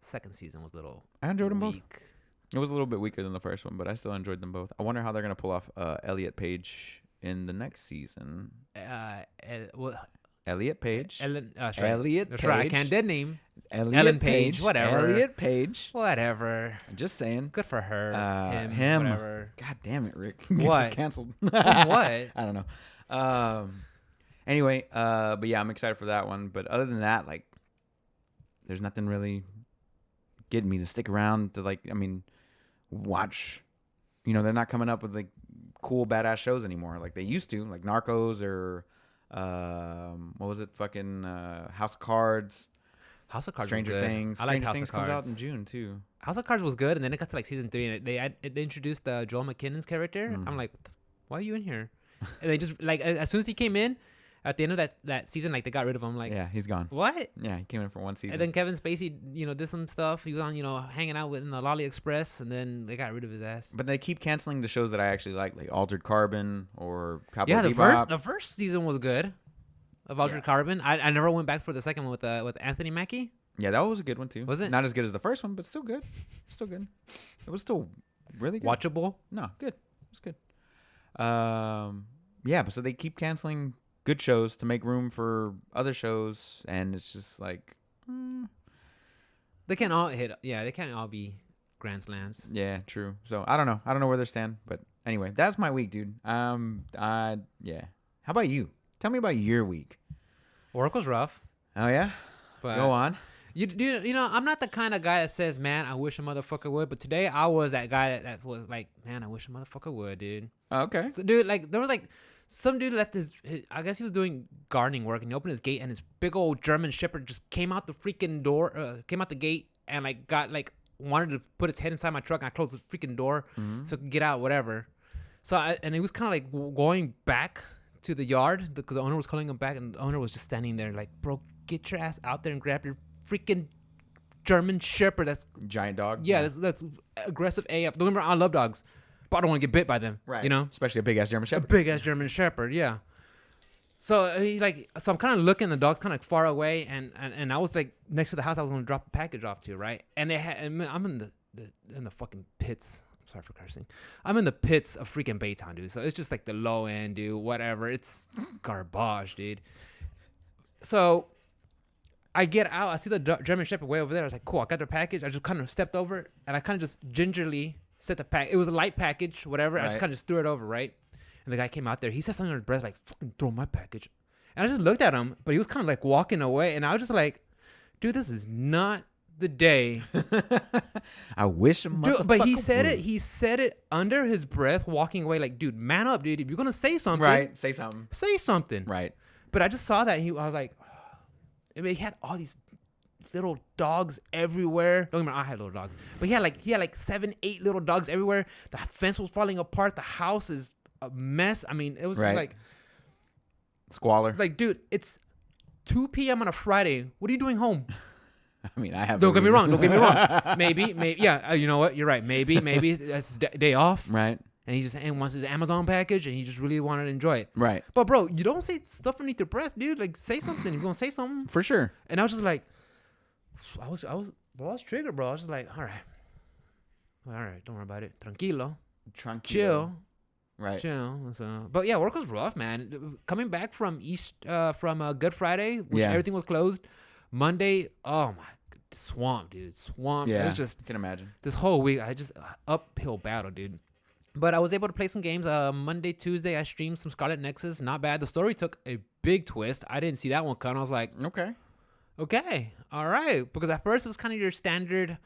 second season was a little. I enjoyed them both. weak. It was a little bit weaker than the first one, but I still enjoyed them both. I wonder how they're gonna pull off Elliot Page in the next season. Elliot Page. Ellen. Elliot That's Page. right. I can't dead name. Elliot Ellen Page, whatever. Elliot Page. Whatever. I'm just saying. Good for her. Him. Whatever. God damn it, Rick. What? It's canceled. What? I don't know. Anyway, but yeah, I'm excited for that one. But other than that, like, there's nothing really getting me to stick around to, like, I mean, watch. You know, they're not coming up with like cool badass shows anymore like they used to, like Narcos or what was it? Fucking House of Cards. House of Cards Stranger was good. Things. I liked Stranger House Things of Cards. comes out in June too. House of Cards was good, and then it got to like season 3, and they introduced Joel McKinnon's character. Mm. I'm like, why are you in here? And they just like as soon as he came in, at the end of that season, like they got rid of him. Like, Yeah, he's gone. what? Yeah, he came in for one season. And then Kevin Spacey, did some stuff. He was on, hanging out in the Lolly Express, and then they got rid of his ass. But they keep canceling the shows that I actually like Altered Carbon or Cowboy Yeah, Bebop. the first season was good of Altered Carbon. I never went back for the second one with Anthony Mackie. Yeah, that was a good one too. Was it? Not as good as the first one, but still good. Still good. It was still really good. Watchable. No, good. It was good. Yeah, but so they keep canceling good shows to make room for other shows, and it's just like, They can't all hit. Yeah, they can't all be grand slams. yeah, true. So I don't know. I don't know where they stand, but anyway, that's my week, dude. Yeah. How about you? Tell me about your week. Work was rough, Oh yeah, but go on. I'm not the kind of guy that says, man, I wish a motherfucker would. But today I was that guy that was like, man, I wish a motherfucker would, dude. Okay. So, dude, like, there was like some dude left his I guess he was doing gardening work, and he opened his gate, and his big old German Shepherd just came out the freaking door, came out the gate, and like got like wanted to put his head inside my truck, and I closed the freaking door so it could get out, whatever. So and he was kind of like going back to the yard because the owner was calling him back, and the owner was just standing there like, bro, get your ass out there and grab your freaking German Shepherd. That's Giant dog. yeah, that's aggressive AF. Don't remember, I love dogs, but I don't want to get bit by them. Right. Especially a big ass German A Shepherd. big ass German Shepherd, yeah. So he's like, so I'm kind of looking. The dog's kind of far away, and I was like next to the house. I was gonna drop a package off to, right? And I'm in the fucking pits. I'm sorry for cursing. I'm in the pits of freaking Baytown, dude. So it's just like the low end, dude. Whatever. It's garbage, dude. So I get out. I see the German Shepherd way over there. I was like, cool. I got the package. I just kind of stepped over, and I kind of just gingerly set the pack. It was a light package, whatever. I just Right. kind of just threw it over, right? And the guy came out there. He said something under his breath, like, fucking throw my package. And I just looked at him, but he was kind of like walking away. And I was just like, dude, this is not the day. I wish a Dude, but he motherfucker said would. it. He said it under his breath, walking away, like, dude, man up, dude. If you're going to say something, Right. Say something. say something. Right. But I just saw that. I was like, I mean, he had all these little dogs everywhere. Don't get me wrong, I had little dogs, but he had like 7, 8 little dogs everywhere. The fence was falling apart. The house is a mess. I mean, it was Right. like, Squalor. it's like, dude, it's 2 p.m. on a Friday. What are you doing home? I mean, I have. Don't a get me reason. wrong. Don't get me wrong. Maybe, yeah. You know what? You're right. Maybe that's day off, Right. and he just wants his Amazon package, and he just really wanted to enjoy it. Right. But bro, you don't say stuff underneath your breath, dude. Like, say something. If you're gonna say something. For sure. And I was just like, I was triggered, bro. I was just like, all right, don't worry about it. Tranquilo, chill, Right. chill. So, but yeah, work was rough, man. Coming back from Good Friday, which Yeah. everything was closed. Monday, oh my, swamp, dude, swamp. It Yeah. was just Can imagine. this whole week. I just uphill battle, dude. But I was able to play some games. Monday, Tuesday, I streamed some Scarlet Nexus. Not bad. The story took a big twist. I didn't see that one coming. I was like, Okay. okay, all right. Because at first it was kind of your standard,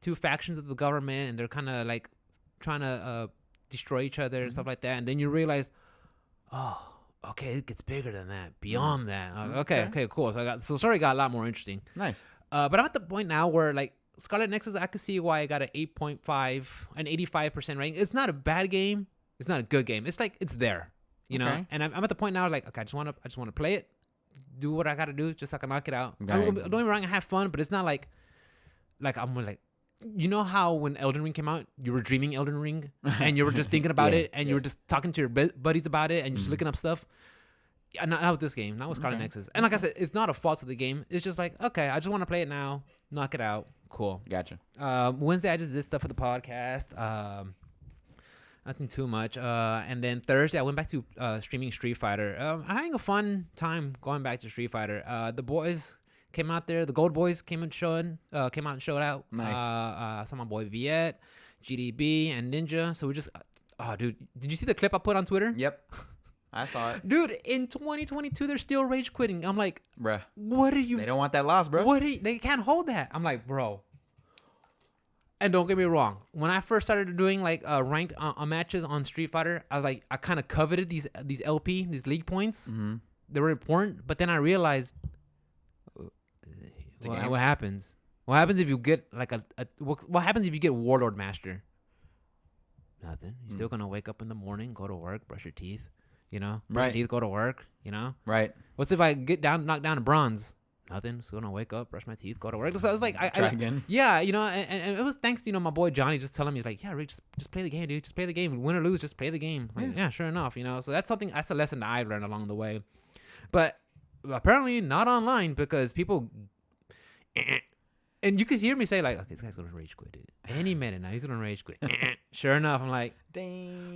two factions of the government, and they're kind of like trying to destroy each other and stuff like that. And then you realize, oh, okay, it gets bigger than that, beyond that. Okay, cool. So the story got a lot more interesting. Nice. But I'm at the point now where like Scarlet Nexus, I could see why I got an 8.5, an 85% rating. It's not a bad game. It's not a good game. It's like it's there. you know. Okay. And I'm at the point now, like, okay, I just want to play it, do what I gotta do, just so I can knock it out. Okay. Don't get me wrong, I have fun, but it's not like I'm like, you know how when Elden Ring came out, you were dreaming Elden Ring, and you were just thinking about Yeah, it, and you were just talking to your buddies about it, and you're just looking up stuff. Yeah, not with this game, not with Scarlet Nexus. And like I said, it's not a fault of the game. It's just like, okay, I just want to play it now, knock it out, cool. Gotcha. Wednesday I just did stuff for the podcast. Nothing too much. And then Thursday I went back to streaming Street Fighter. I'm having a fun time going back to Street Fighter. The boys came out there. The Gold Boys came out and showed out. Nice. I saw my boy Viet, GDB, and Ninja. So we just, oh dude, did you see the clip I put on Twitter? Yep. I saw it. Dude, in 2022 they're still rage quitting. I'm like, Bruh. what are you? They don't want that loss, bro. They can't hold that. I'm like, bro. And don't get me wrong. When I first started doing like ranked matches on Street Fighter, I was like, I kind of coveted these league points. Mm-hmm. They were important, but then I realized, what happens? What happens if you get like what happens if you get Warlord Master? Nothing. You're still gonna wake up in the morning, go to work, brush your teeth. You know, brush your teeth, go to work. You know, Right. What's if I knocked down to bronze? Nothing. Just gonna wake up, brush my teeth, go to work. So I was like, Try again. Yeah, you know, and it was thanks to my boy Johnny just telling me, he's like, yeah, Rick, just play the game, dude. Just play the game. Win or lose, just play the game. Like, yeah, sure enough, So that's a lesson that I've learned along the way. But apparently not online because people, and you can hear me say like, okay, this guy's gonna rage quit, dude. Any minute now, he's gonna rage quit. Sure enough, I'm like, dang.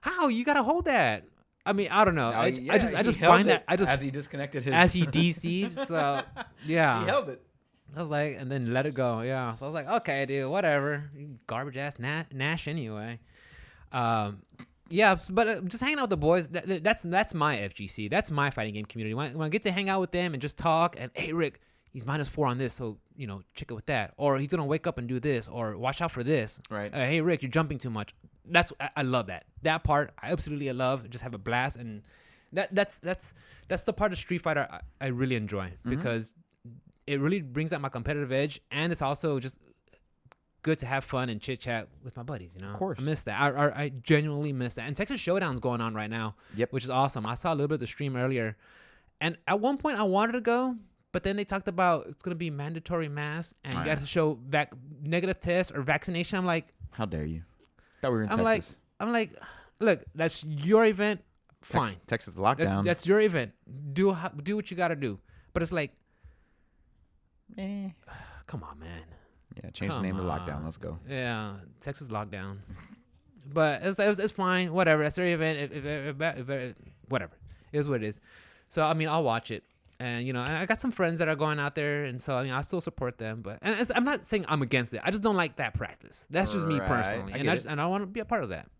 How you gotta hold that? I mean, I don't know. I just held find that as he disconnected his as he DC'd. So yeah, he held it. I was like, and then let it go. Yeah. So I was like, okay, dude, whatever. You garbage ass Nash anyway. Yeah, but just hanging out with the boys. That's my FGC. That's my fighting game community. When I get to hang out with them and just talk, and hey, Rick, he's -4 on this, so check it with that. Or he's gonna wake up and do this, or watch out for this. Right. Hey, Rick, you're jumping too much. I love that. That part I absolutely love. Just have a blast, and that's the part of Street Fighter I really enjoy because it really brings out my competitive edge, and it's also just good to have fun and chit chat with my buddies. Of course. I miss that. I genuinely miss that. And Texas Showdown's going on right now. Yep. Which is awesome. I saw a little bit of the stream earlier, and at one point I wanted to go. But then they talked about it's going to be mandatory mask and you got to show negative test or vaccination. I'm like, how dare you? Thought we were in Texas. I'm like, look, that's your event. Fine. Texas lockdown. That's your event. Do what you got to do. But it's like, come on, man. Yeah, change the name to lockdown. Let's go. Yeah, Texas lockdown. But it's fine. Whatever. That's their event. If whatever. It is what it is. So, I mean, I'll watch it. And, I got some friends that are going out there. And so, I still support them. But I'm not saying I'm against it. I just don't like that practice. That's just me personally. And I want to be a part of that.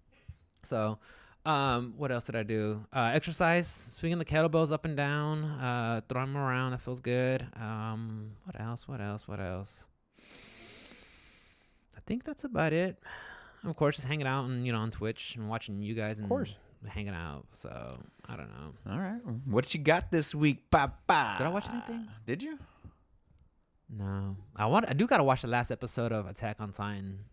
So, what else did I do? Exercise, swinging the kettlebells up and down, throwing them around. That feels good. What else? I think that's about it. Of course, just hanging out and, on Twitch and watching you guys. And, of course. Hanging out, so I don't know. All right, what you got this week, Papa? Did I watch anything? Did you? No, I do gotta watch the last episode of Attack on Titan.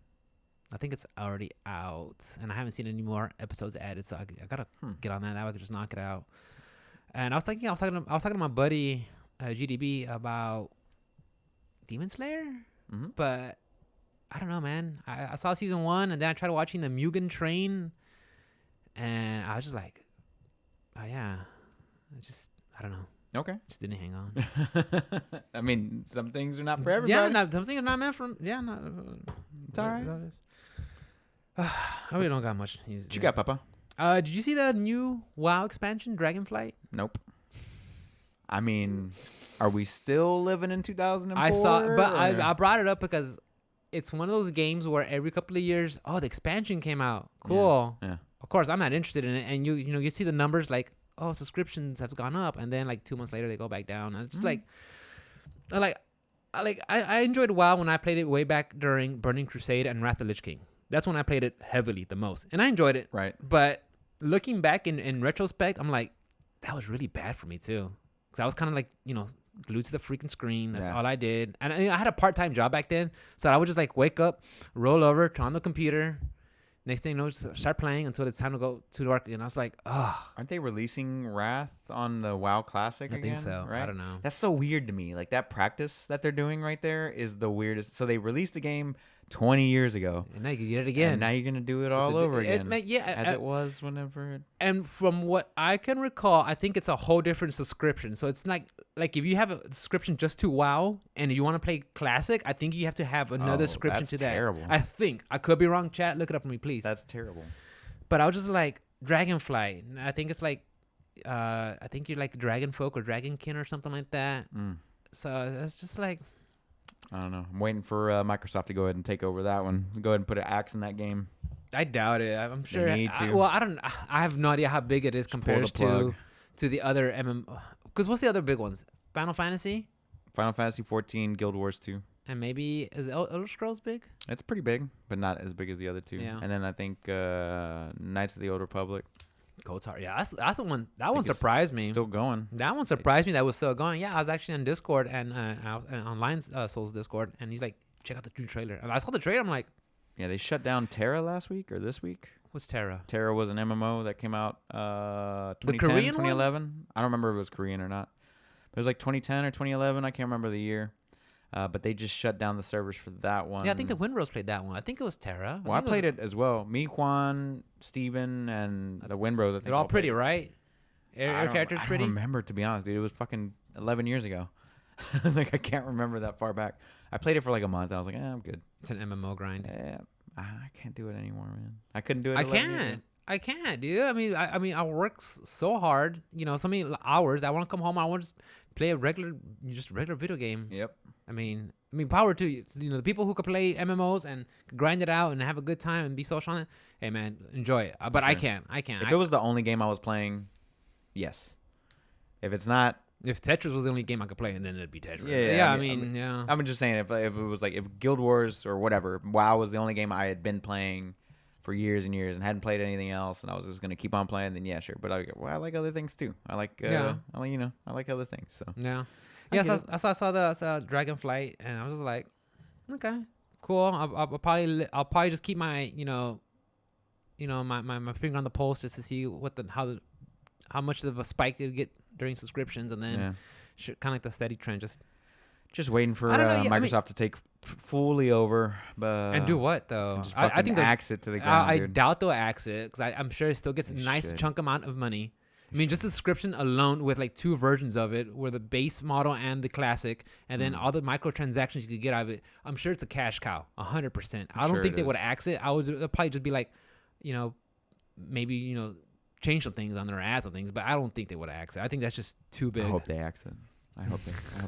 I think it's already out, and I haven't seen any more episodes added, so I gotta get on that. That way I could just knock it out. And I was talking to my buddy GDB about Demon Slayer, but I don't know, man. I saw season 1, and then I tried watching the Mugen Train. And I was just like, oh, yeah. I don't know. Okay. Just didn't hang on. I mean, some things are not for everybody. Yeah, some things are not meant for... Yeah, no. It's all right. I really don't got much news. What you got, Papa? Did you see the new WoW expansion, Dragonflight? Nope. I mean, are we still living in 2004? I saw... But I brought it up because it's one of those games where every couple of years, the expansion came out. Cool. Yeah. Of course, I'm not interested in it, and you see the numbers like, subscriptions have gone up, and then like 2 months later they go back down. And it's just I enjoyed WoW when I played it way back during Burning Crusade and Wrath of the Lich King. That's when I played it heavily the most, and I enjoyed it. Right. But looking back in retrospect, I'm like, that was really bad for me too, because I was kind of like glued to the freaking screen. That's all I did, and I had a part-time job back then, so I would just like wake up, roll over, turn on the computer. Next thing you know, just start playing until it's time to go to work. And I was like, oh, Aren't they releasing Wrath on the WoW Classic I again? think so. Right? I don't know. That's so weird to me. Like, that practice that they're doing right there is the weirdest. So they released the game 20 years ago. And now you can get it again. And now you're going to do it all over again. As Yeah. it was whenever it... And from what I can recall, I think it's a whole different subscription. So it's like if you have a subscription just to WoW and you want to play Classic, I think you have to have another subscription that's to that. terrible. I think. I could be wrong, chat. Look it up for me, please. That's terrible. But I was just like, Dragonflight. I think it's like, I think you're like Dragonfolk or Dragonkin or something like that. So it's just like... I don't know. I'm waiting for Microsoft to go ahead and take over that one. Go ahead and put an axe in that game. I doubt it. I'm sure. need to. I have no idea how big it is compared to the other MMO. Because what's the other big ones? Final Fantasy? Final Fantasy 14, Guild Wars 2. And maybe, is Elder Scrolls big? It's pretty big, but not as big as the other two. Yeah. And then I think Knights of the Old Republic. Kotar. Yeah, that's the one. That one surprised me. Still going. That one surprised me that was still going. Yeah, I was actually on Discord and on Lions Souls Discord, and he's like, check out the new trailer. And I saw the trailer. I'm like, Yeah, they shut down Terra last week or this week. what's Terra? Terra was an MMO that came out 2010, Korean one? 2011. I don't remember if it was Korean or not. It was like 2010 or 2011. I can't remember the year. But they just shut down the servers for that one. Yeah, I think the Windrose played that one. I think it was Terra. Well, I played it as well. Me, Juan, Steven, and the Windrose. I think They're all pretty, played. right? Your character's pretty? I don't remember, to be honest, dude. It was fucking 11 years ago. I was like, I can't remember that far back. I played it for like a month. I was like, I'm good. It's an MMO grind. Yeah, I can't do it anymore, man. I couldn't do it. I 11 years ago. can't. I can't, dude. I mean, I work so hard, so many hours. I want to come home. I want to just play a regular video game. Yep. I mean, power to you. The people who could play MMOs and grind it out and have a good time and be social on it. Hey, man, enjoy it. But I can't. If it was the only game I was playing, yes. If it's not, if Tetris was the only game I could play, and then it'd be Tetris. Yeah. I mean, yeah. I'm just saying, if it was like if Guild Wars or whatever, WoW was the only game I had been playing for years and years and hadn't played anything else, and I was just gonna keep on playing, then yeah, sure. But I like other things too. I like other things. So yeah. Yeah, I saw the Dragonflight, and I was just like, okay, cool. I'll probably just keep my my finger on the pulse just to see how much of a spike it'll get during subscriptions, and then kind of like the steady trend. Just waiting for Microsoft to take fully over. And do what though? I think axe it to the ground. I doubt they'll axe it because I'm sure it still gets a nice chunk amount of money. I mean, just the subscription alone with like 2 versions of it, where the base model and the classic, and then all the microtransactions you could get out of it. I'm sure it's a cash cow, 100%. I don't think they would axe it. I would probably just be like, maybe change some things on their ads and things, but I don't think they would axe it. I think that's just too big. I hope they axe it. I hope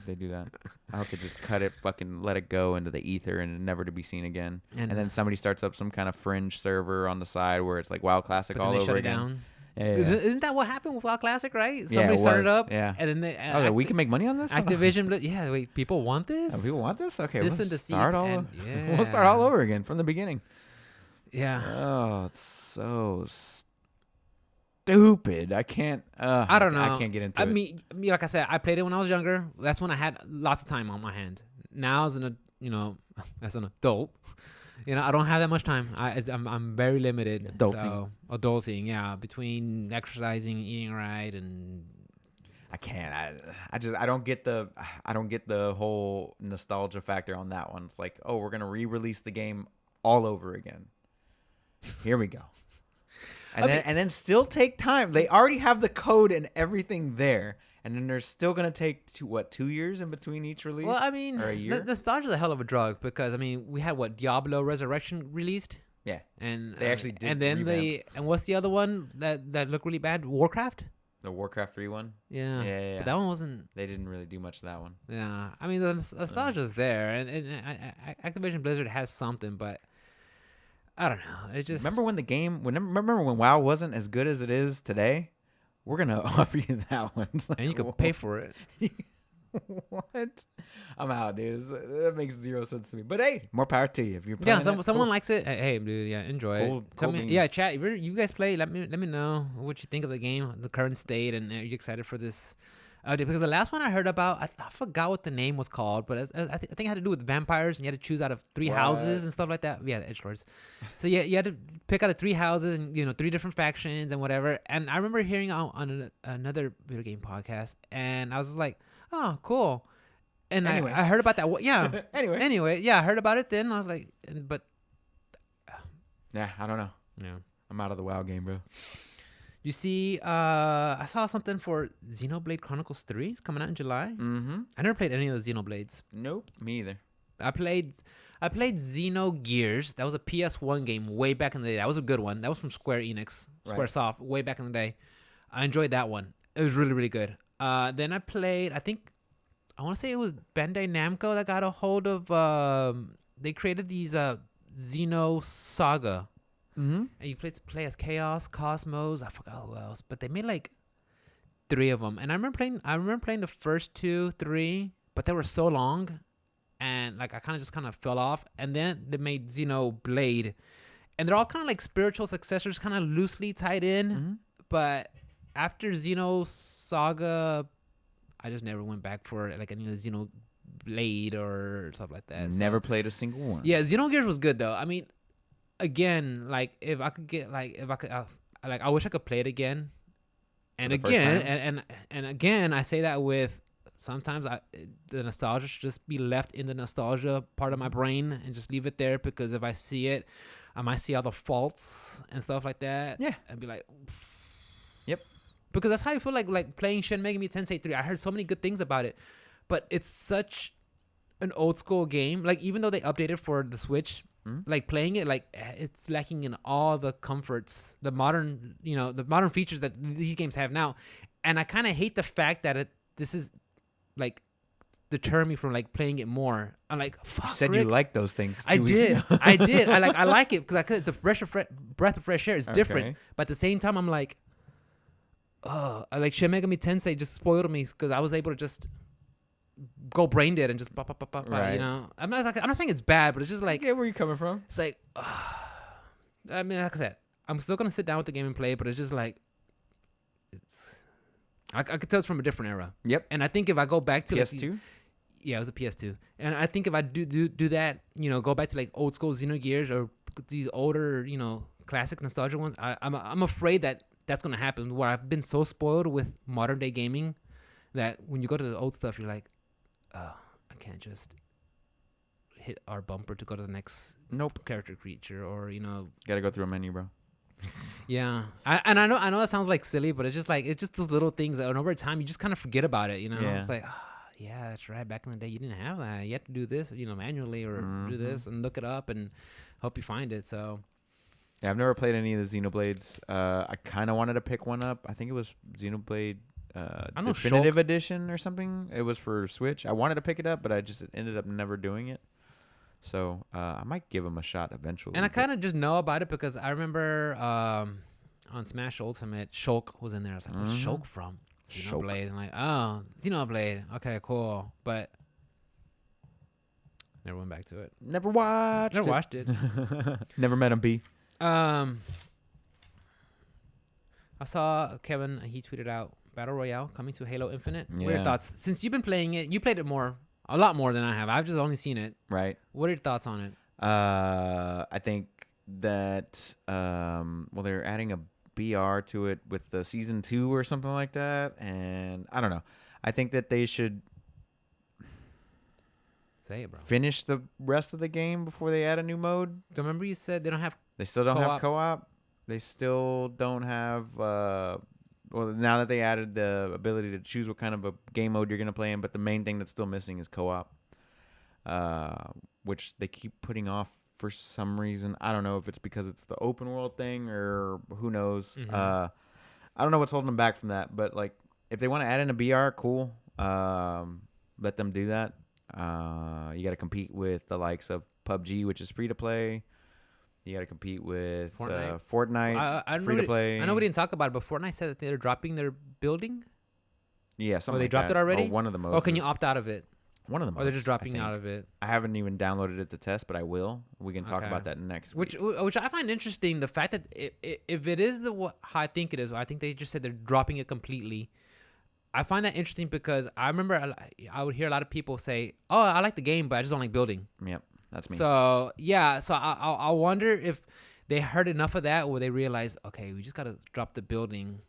they do that. I hope they just cut it, fucking let it go into the ether and never to be seen again. And then somebody starts up some kind of fringe server on the side where it's like WoW Classic all over again. Down. Yeah. Isn't that what happened with WoW Classic, right? Somebody started up, and then they... we can make money on this? Activision, yeah, wait, people want this? Oh, people want this? Okay, we'll start all over again from the beginning. Yeah. Oh, it's so stupid. I can't... I don't know. I can't get into it. I mean, like I said, I played it when I was younger. That's when I had lots of time on my hand. Now, as an adult... I don't have that much time. I'm very limited. Adulting, yeah. Between exercising, eating right, and I can't. I don't get the whole nostalgia factor on that one. It's like, oh, we're gonna re-release the game all over again. Here we go. And then still take time. They already have the code and everything there. And then they're still going to take 2 years in between each release? Well, I mean, or a year? Nostalgia's a hell of a drug because, I mean, we had, Diablo Resurrection released? Yeah. And they actually did. And then and what's the other one that looked really bad? Warcraft? The Warcraft 3 one? Yeah. But that one wasn't... They didn't really do much of that one. Yeah. I mean, the nostalgia's there. And Activision Blizzard has something, but... I don't know. It just... Remember when WoW wasn't as good as it is today? We're going to offer you that one. Like, and you can pay for it. What? I'm out, dude. That makes 0 sense to me. But hey, more power to you. If you're playing someone likes it. Hey, dude, yeah, enjoy it. Tell me, chat. If you guys play, let me know what you think of the game, the current state, and are you excited for this Because the last one I heard about, I forgot what the name was called, but I think it had to do with vampires, and you had to choose out of three houses and stuff like that. Yeah, the edgelords. So yeah, you had to pick out of 3 houses and 3 different factions and whatever. And I remember hearing on another video game podcast, and I was just like, oh, cool. And Anyway. I heard about that. Yeah. Anyway. Yeah, I heard about it then. I was like, but Yeah, I don't know. yeah. I'm out of the WoW game, bro. You see, I saw something for Xenoblade Chronicles 3. It's coming out in July. Mm-hmm. I never played any of the Xenoblades. Nope, me either. I played Xenogears. That was a PS1 game way back in the day. That was a good one. That was from Square Enix, Right. Squaresoft, way back in the day. I enjoyed that one. It was really, really good. Then I played, I want to say it was Bandai Namco that got a hold of, they created these Xeno Saga. Mm-hmm. And you play as Chaos, Cosmos, I forgot who else, but they made like 3 of them. And I remember playing the first 2, 3, but they were so long, and like I kind of fell off. And then they made Xenoblade, and they're all kind of like spiritual successors, kind of loosely tied in. Mm-hmm. But after Xeno Saga, I just never went back for like any of the Xenoblade or stuff like that. Never played a single one. Yeah, Xenogears was good though. I mean, again, like if I could I wish I could play it again. And For the first again, and again, I say that with sometimes the nostalgia should just be left in the nostalgia part of my brain and just leave it there, because if I see it, I might see all the faults and stuff like that. Yeah. And be like, Yep. Because that's how I feel like playing Shin Megami Tensei 3. I heard so many good things about it, but it's such an old school game. Like even though they updated for the Switch, like playing it, like it's lacking in all the comforts, the modern features that these games have now. And I kind of hate the fact that this is like deter me from like playing it more. I'm like, fuck, You said Rick. you liked those things. I 2 weeks did. ago. I did. I like it because it's a breath of fresh air. It's different. Okay. But at the same time, I'm like, oh, like Shin Megami Tensei just spoiled me because I was able to just go brain dead and just Right. you know. I'm not saying it's bad, but it's just I like get where you're coming from. it's like I mean, like I said, I'm still gonna sit down with the game and play, but it's just like I could tell it's from a different era. Yep. And I think if I go back to like, PS2. yeah, it was a PS2. And I think if I do that, go back to like old school Xenogears or these older, classic nostalgia ones, I'm afraid that that's gonna happen. Where I've been so spoiled with modern day gaming that when you go to the old stuff, you're like, oh, I can't just hit our bumper to go to the next character creature, or Gotta go through a menu, bro. yeah. I know that sounds like silly, but it's just those little things that over time you just kind of forget about it. Yeah. It's like, yeah, that's right. Back in the day, you didn't have that. You had to do this, manually, or do this and look it up and hope you find it. So Yeah, I've never played any of the Xenoblades. I kind of wanted to pick one up. I think it was Xenoblade I know Definitive Shulk. Edition or something. It was for Switch. I wanted to pick it up, but I just ended up never doing it. So I might give them a shot eventually. And I kind of just know about it because I remember on Smash Ultimate, Shulk was in there. I was like, where's Shulk from? Shulk. Xenoblade. And like, oh, Xenoblade. Okay, cool. But never went back to it. never watched Never it. watched it. Never met him, B. I saw Kevin, he tweeted out Battle Royale coming to Halo Infinite. What are your Yeah. thoughts? Since you've been playing it, you played it a lot more than I have. I've just only seen it. Right. What are your thoughts on it? I think that they're adding a BR to it with the season 2 or something like that, and I don't know. I think that they should Say it, bro. finish the rest of the game before they add a new mode. So remember you said they don't have They still don't have Co-op. co-op. They still don't have. Now that they added the ability to choose what kind of a game mode you're gonna play in, but the main thing that's still missing is co-op, which they keep putting off for some reason. I don't know if it's because it's the open world thing or who knows. Mhm. I don't know what's holding them back from that. But like, if they want to add in a BR, cool. Let them do that. You got to compete with the likes of PUBG, which is free to play. You got to compete with Fortnite, I know free to play. I know we didn't talk about it, but Fortnite said that they're dropping their building. Yeah, something they like dropped that. it already? Oh, one of the modes. Or can you is- opt out of it? One of the modes. Or they're just dropping I out think. of it? I haven't even downloaded it to test, but I will. We can talk Okay. about that next Which week. I find interesting, the fact that if it is how I think it is, I think they just said they're dropping it completely. I find that interesting because I remember I would hear a lot of people say, "Oh, I like the game, but I just don't like building." Yep, that's me. So yeah, so I wonder if they heard enough of that, where they realize, okay, we just gotta drop the building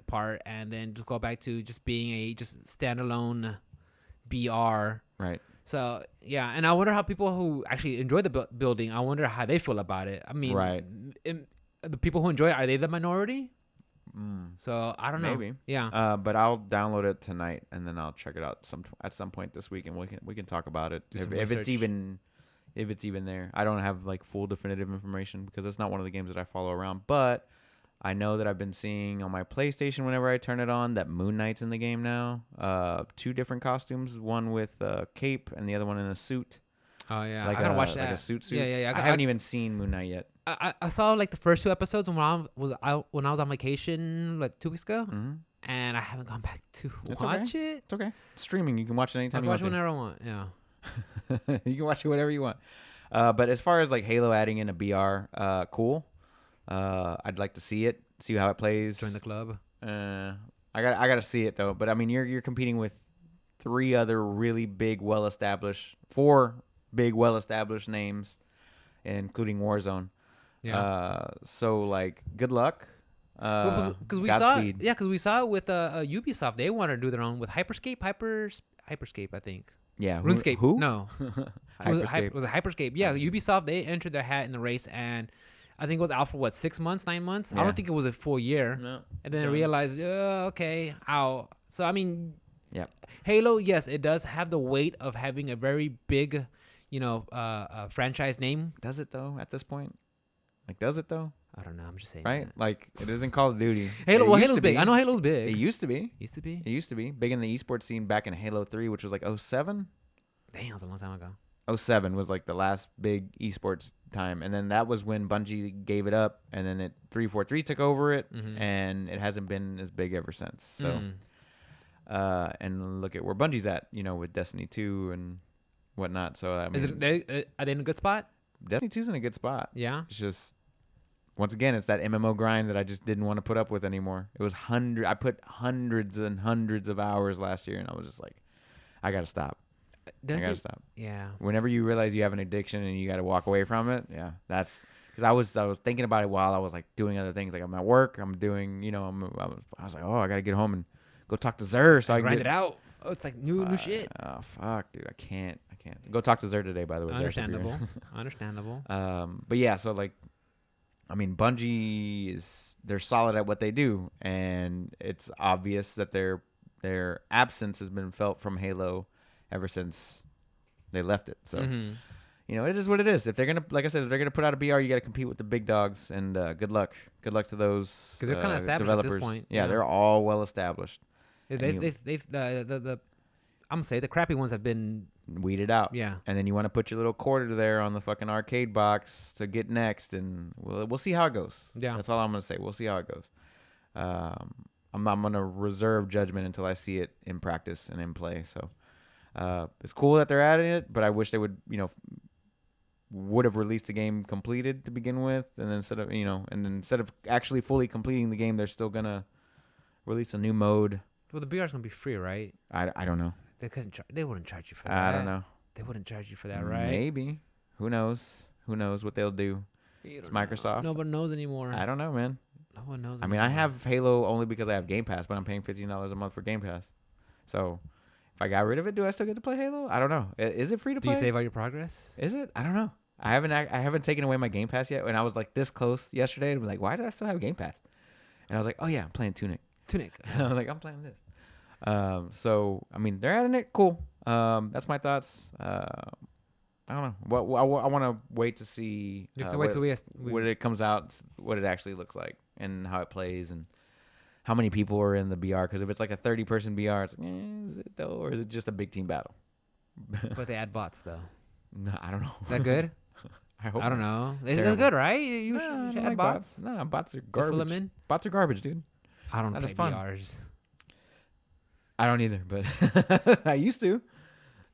part and then just go back to just being a just standalone BR. Right. So yeah, and I wonder how people who actually enjoy the building, I wonder how they feel about it. I mean, Right. The people who enjoy it, are they the minority? So I don't know. Maybe. Yeah. But I'll download it tonight and then I'll check it out at some point this week and we can talk about it Do some if it's research. even there. I don't have like full definitive information because it's not one of the games that I follow around, but I know that I've been seeing on my PlayStation whenever I turn it on that Moon Knight's in the game now. 2 different costumes, one with a cape and the other one in a suit. Oh yeah, Like I gotta a, watch that. like a suit. Yeah. I haven't even seen Moon Knight yet. I saw like the first 2 episodes when I was on vacation like 2 weeks ago, Mm-hmm. and I haven't gone back to It's watch it. It's okay. It's streaming. You can watch it I anytime can you watch want it whenever I want. Yeah. to. You can watch it whatever you want. But as far as like Halo adding in a BR, cool. I'd like to see it, see how it plays. Join the club. I gotta see it though. But I mean, you're competing with 3 other really big, 4 big, well-established names, including Warzone. Yeah. So like, good luck. Because we saw, because we saw it with Ubisoft. They want to do their own with Hyperscape, I think. Yeah. RuneScape. Who? No. Hyperscape. Was it Hyperscape? Yeah, Ubisoft. They entered their hat in the race, and I think it was out for 6 months, 9 months. I Yeah. don't think it was a full year. No. And then I realized, okay, ow. So I mean, Yeah. Halo, yes, it does have the weight of having a very big, franchise name. Does it though? At this point, like, does it though? I don't know. I'm just saying. Right? that. Like, it isn't Call of Duty. Halo. It Well, used Halo's to big. be. I know Halo's big. It used to be. Used to be. It used to be big in the esports scene back in Halo 3, which was like 07. Damn, it was a long time ago. 07 was like the last big esports time, and then that was when Bungie gave it up, and then 343 took over it, and it hasn't been as big ever since. So, and look at where Bungie's at, with Destiny 2 and whatnot. So I mean, Are they in a good spot? Destiny 2's in a good spot. Yeah. It's just, once again, it's that MMO grind that I just didn't want to put up with anymore. It was I put hundreds and hundreds of hours last year, and I was just like, I gotta stop. I gotta stop. Yeah. Whenever you realize you have an addiction and you got to walk away from it, yeah, that's because I was thinking about it while I was like doing other things, like I'm at work, I'm doing, I was like, oh, I gotta get home and go talk to Zer so I can grind get it out. Oh, it's like new shit. Oh fuck, dude, I can't go talk to Zer today. By the way, Understandable. Understandable. But yeah, so like, I mean, Bungie they're solid at what they do, and it's obvious that their absence has been felt from Halo ever since they left it. So, it is what it is. If they're gonna, like I said, if they're gonna put out a BR, you got to compete with the big dogs. And good luck to those. Because they're kind of established developers. at this point. Yeah, they're all well established. They've I'm gonna say the crappy ones have been weeded out. Yeah. And then you want to put your little quarter there on the fucking arcade box to get next, and we'll see how it goes. Yeah. That's all I'm gonna say. We'll see how it goes. I'm gonna reserve judgment until I see it in practice and in play. So. It's cool that they're adding it, but I wish they would have released the game completed to begin with, and then instead of actually fully completing the game, they're still gonna release a new mode. Well, the BR is gonna be free, right? I don't know. They wouldn't charge you for that. I don't know. They wouldn't charge you for that, right? Maybe. Who knows? Who knows what they'll do? It's Microsoft. No one knows anymore. I don't know, man. No one knows. I mean, I have Halo only because I have Game Pass, but I'm paying $15 a month for Game Pass. So. If I got rid of it, do I still get to play Halo? I don't know. Is it free to play? Do you save all your progress? Is it? I don't know. I haven't taken away my Game Pass yet. And I was like this close yesterday to be like, why do I still have Game Pass? And I was like, oh yeah, I'm playing Tunic. I was like, I'm playing this. So I mean, they're adding it. Cool. That's my thoughts. I don't know. What I want to wait to see. You have to wait till when it comes out, what it actually looks like and how it plays and how many people are in the BR. Because if it's like a 30-person BR, it's like, is it though, or is it just a big team battle? But they add bots though. No, I don't know. Is that good? I hope. I don't know. It's terrible. good, right? You No, should I add like bots. No, bots are To fill garbage. them in. Bots are garbage, dude. I don't That is play fun. BRs. I don't either, but I used to.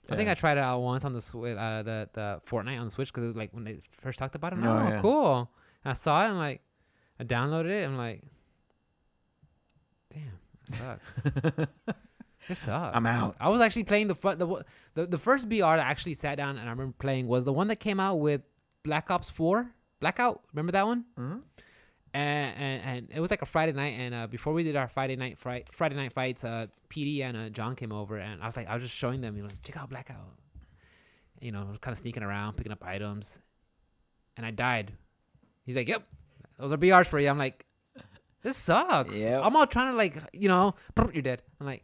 I think I tried it out once on the the Fortnite on the Switch because like when they first talked about it. Oh, Oh, yeah. cool! And I saw it. I'm like, I downloaded it. I'm like, damn, that sucks. It sucks. I'm out. I was actually playing the first BR that I actually sat down and I remember playing was the one that came out with Black Ops 4 Blackout. Remember that one? Mm-hmm. And it was like a Friday night, and before we did our Friday night fights, PD and John came over, and I was just showing them, check out Blackout, kind of sneaking around, picking up items, and I died. He's like, "Yep, those are BRs for you." I'm like, "This sucks." Yep. I'm all trying to you're dead. I'm like,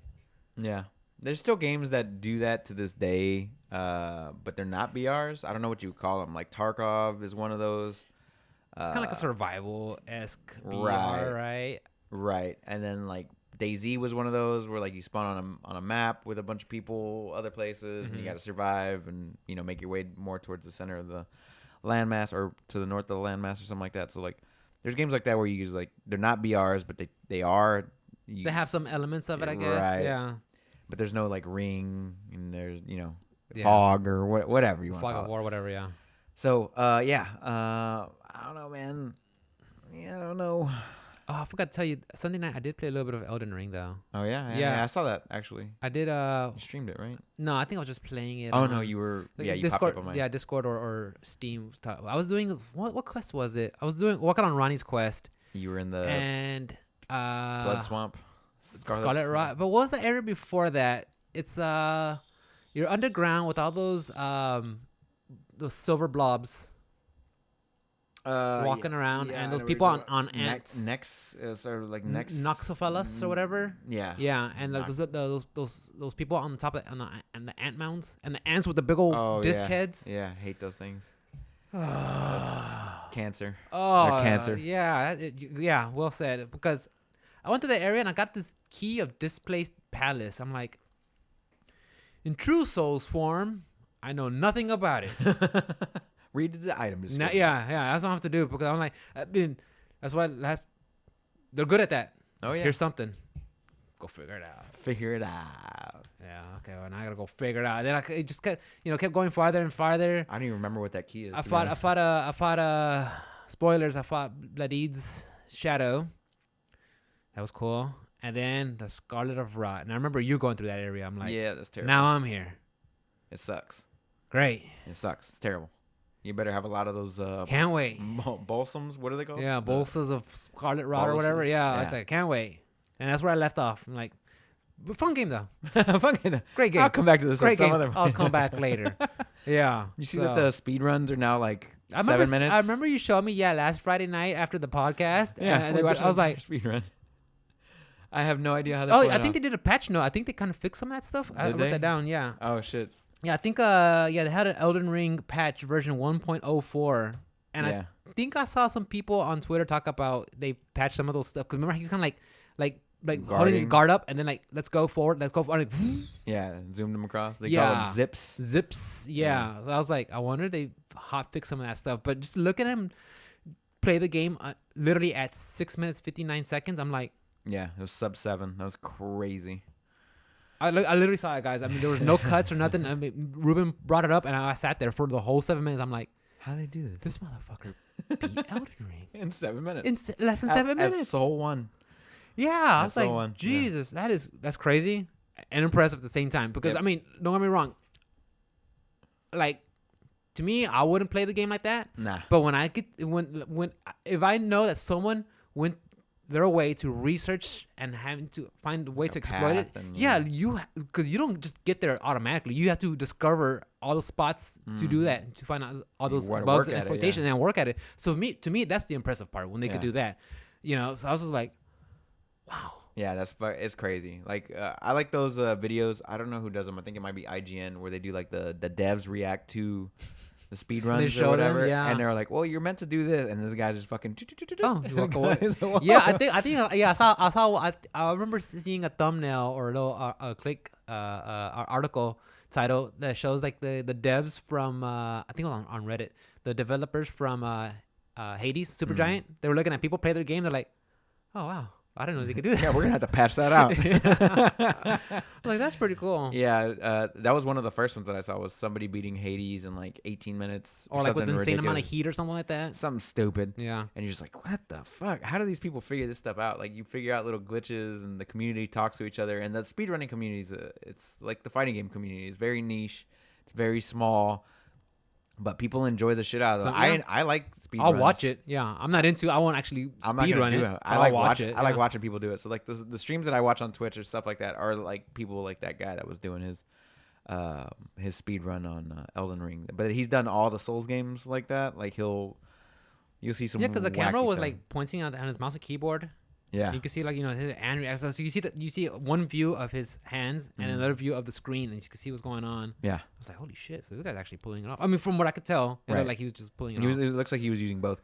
Yeah. There's still games that do that to this day, but they're not BRs. I don't know what you would call them. Like Tarkov is one of those. kind of like a survival-esque BR, right? Right. And then like DayZ was one of those where like you spawn on a map with a bunch of people, other places, and you got to survive and make your way more towards the center of the landmass or to the north of the landmass or something like that. So like there's games like that where you use like they're not BRs, but they are. They have some elements of it, I guess. Right. Yeah. But there's no like ring and there's Yeah. fog or whatever you want to Fog call of it. war, whatever. Yeah. So I don't know, man. Yeah, I don't know. Oh, I forgot to tell you. Sunday night, I did play a little bit of Elden Ring, though. Oh yeah, Yeah. I saw that actually. I did. You streamed it, right? No, I think I was just playing it. Oh on, no, you were. like, Yeah, you Discord. popped up on my. Yeah, Discord or Steam. I was doing what quest was it? I was working on Ronnie's quest, You were in the and Blood Swamp. Scarlet Rot. But what was the area before that? It's you're underground with all those silver blobs walking around, yeah, and I those know what people you're on talking about. ants. Nex, sort of like Nex. Noxophilas or whatever. Yeah. Yeah, and like those people on the top of and the ant mounds and the ants with the big old disc yeah. heads. Yeah, I hate those things. That's cancer. Oh, They're cancer. Yeah, well said. Because I went to the area and I got this key of displaced palace. I'm like, in true Souls form, I know nothing about it. Read the item description. Yeah, that's what I have to do because I'm like, that's why they're good at that. Oh yeah. Here's something. Go figure it out. Figure it out. Yeah, okay. Well, now I gotta go figure it out. Then it just kept going farther and farther. I don't even remember what that key is. I fought spoilers. I fought Bladied's Shadow. That was cool. And then the Scarlet of Rot. And I remember you going through that area. I'm like, yeah, that's terrible. now I'm here. It sucks. Great. It sucks. It's terrible. You better have a lot of those Can't wait. balsams. What are they called? Yeah, bolsas of Scarlet Rot or whatever. Bolsas, Yeah, yeah. it's like, can't wait. And that's where I left off. I'm like, fun game though. Fun game. Great game. I'll come back to this. Great some game. Other I'll come back later. Yeah. You see that the speed runs are now like I remember 7 minutes. I remember you showed me last Friday night after the podcast. Yeah, and we watched I was like, speed run. I have no idea how. oh, I think they did a patch note. I think they kind of fixed some of that stuff. I Did wrote they? that down. Yeah. Oh shit. Yeah, I think they had an Elden Ring patch version 1.04, and Yeah. I think I saw some people on Twitter talk about they patched some of those stuff. Cause remember he was kind of like holding Guarding. his guard up, and then like let's go forward, and Yeah, zoomed them across. They Yeah. call them zips. zips. Yeah. So I was like, I wonder if they hot fix some of that stuff. But just look at him play the game literally at 6 minutes 59 seconds. I'm like, Yeah, it was sub 7. That was crazy. I literally saw it, guys. I mean, there was no cuts or nothing. I mean, Ruben brought it up, and I sat there for the whole 7 minutes. I'm like, How they do this this motherfucker beat Elden Ring in 7 minutes? in less than 7 minutes. At Soul 1. Yeah, I was That's like, the one, yeah. Jesus, that's crazy and impressive at the same time. Because Yep. I mean, don't get me wrong. Like, to me, I wouldn't play the game like that. Nah. But when if I know that someone went their way to research and having to find a way to exploit it, path and, yeah, because you don't just get there automatically. You have to discover all the spots to do that, to find out all You those wanna bugs work and at it, exploitation and work at it. So to me, that's the impressive part when they could Yeah. do that. So I was just like, wow. Yeah, it's crazy. Like I like those videos. I don't know who does them. I think it might be IGN where they do like the devs react to the speed runs show or them, whatever, yeah. and they're like, "Well, you're meant to do this," and this guy's just fucking. Oh, you walk away. Whoa. Yeah, I think yeah, I remember seeing a thumbnail or a little article title that shows like the devs from I think it was on Reddit, the developers from Hades Supergiant. They were looking at people play their game. They're like, oh wow, I didn't know they could do that. Yeah, we're gonna have to patch that out. Like, that's pretty cool. Yeah, that was one of the first ones that I saw was somebody beating Hades in like 18 minutes. Or like with something an insane amount of ridiculous. heat or something like that. Something stupid. Yeah. And you're just like, what the fuck? How do these people figure this stuff out? Like, you figure out little glitches, and the community talks to each other. And the speedrunning community is, it's like the fighting game community. It's very niche. It's very small. But people enjoy the shit out of it. So, yeah. I like speedruns. I'll watch it. Yeah. I'm not into I won't actually I'm not speed gonna run do it. it. I like watch it. I like watching people do it. So like the streams that I watch on Twitch or stuff like that are like people like that guy that was doing his speed run on Elden Ring. But he's done all the Souls games like that. Like you'll see some. Yeah, because the camera wacky was stuff. like pointing on his mouse and keyboard. Yeah. You can see like his hand reaction. So you see one view of his hands and another view of the screen, and you can see what's going on. Yeah. I was like, holy shit! So this guy's actually pulling it off. I mean, from what I could tell, it Right. looked like he was just pulling it It off. looks like he was using both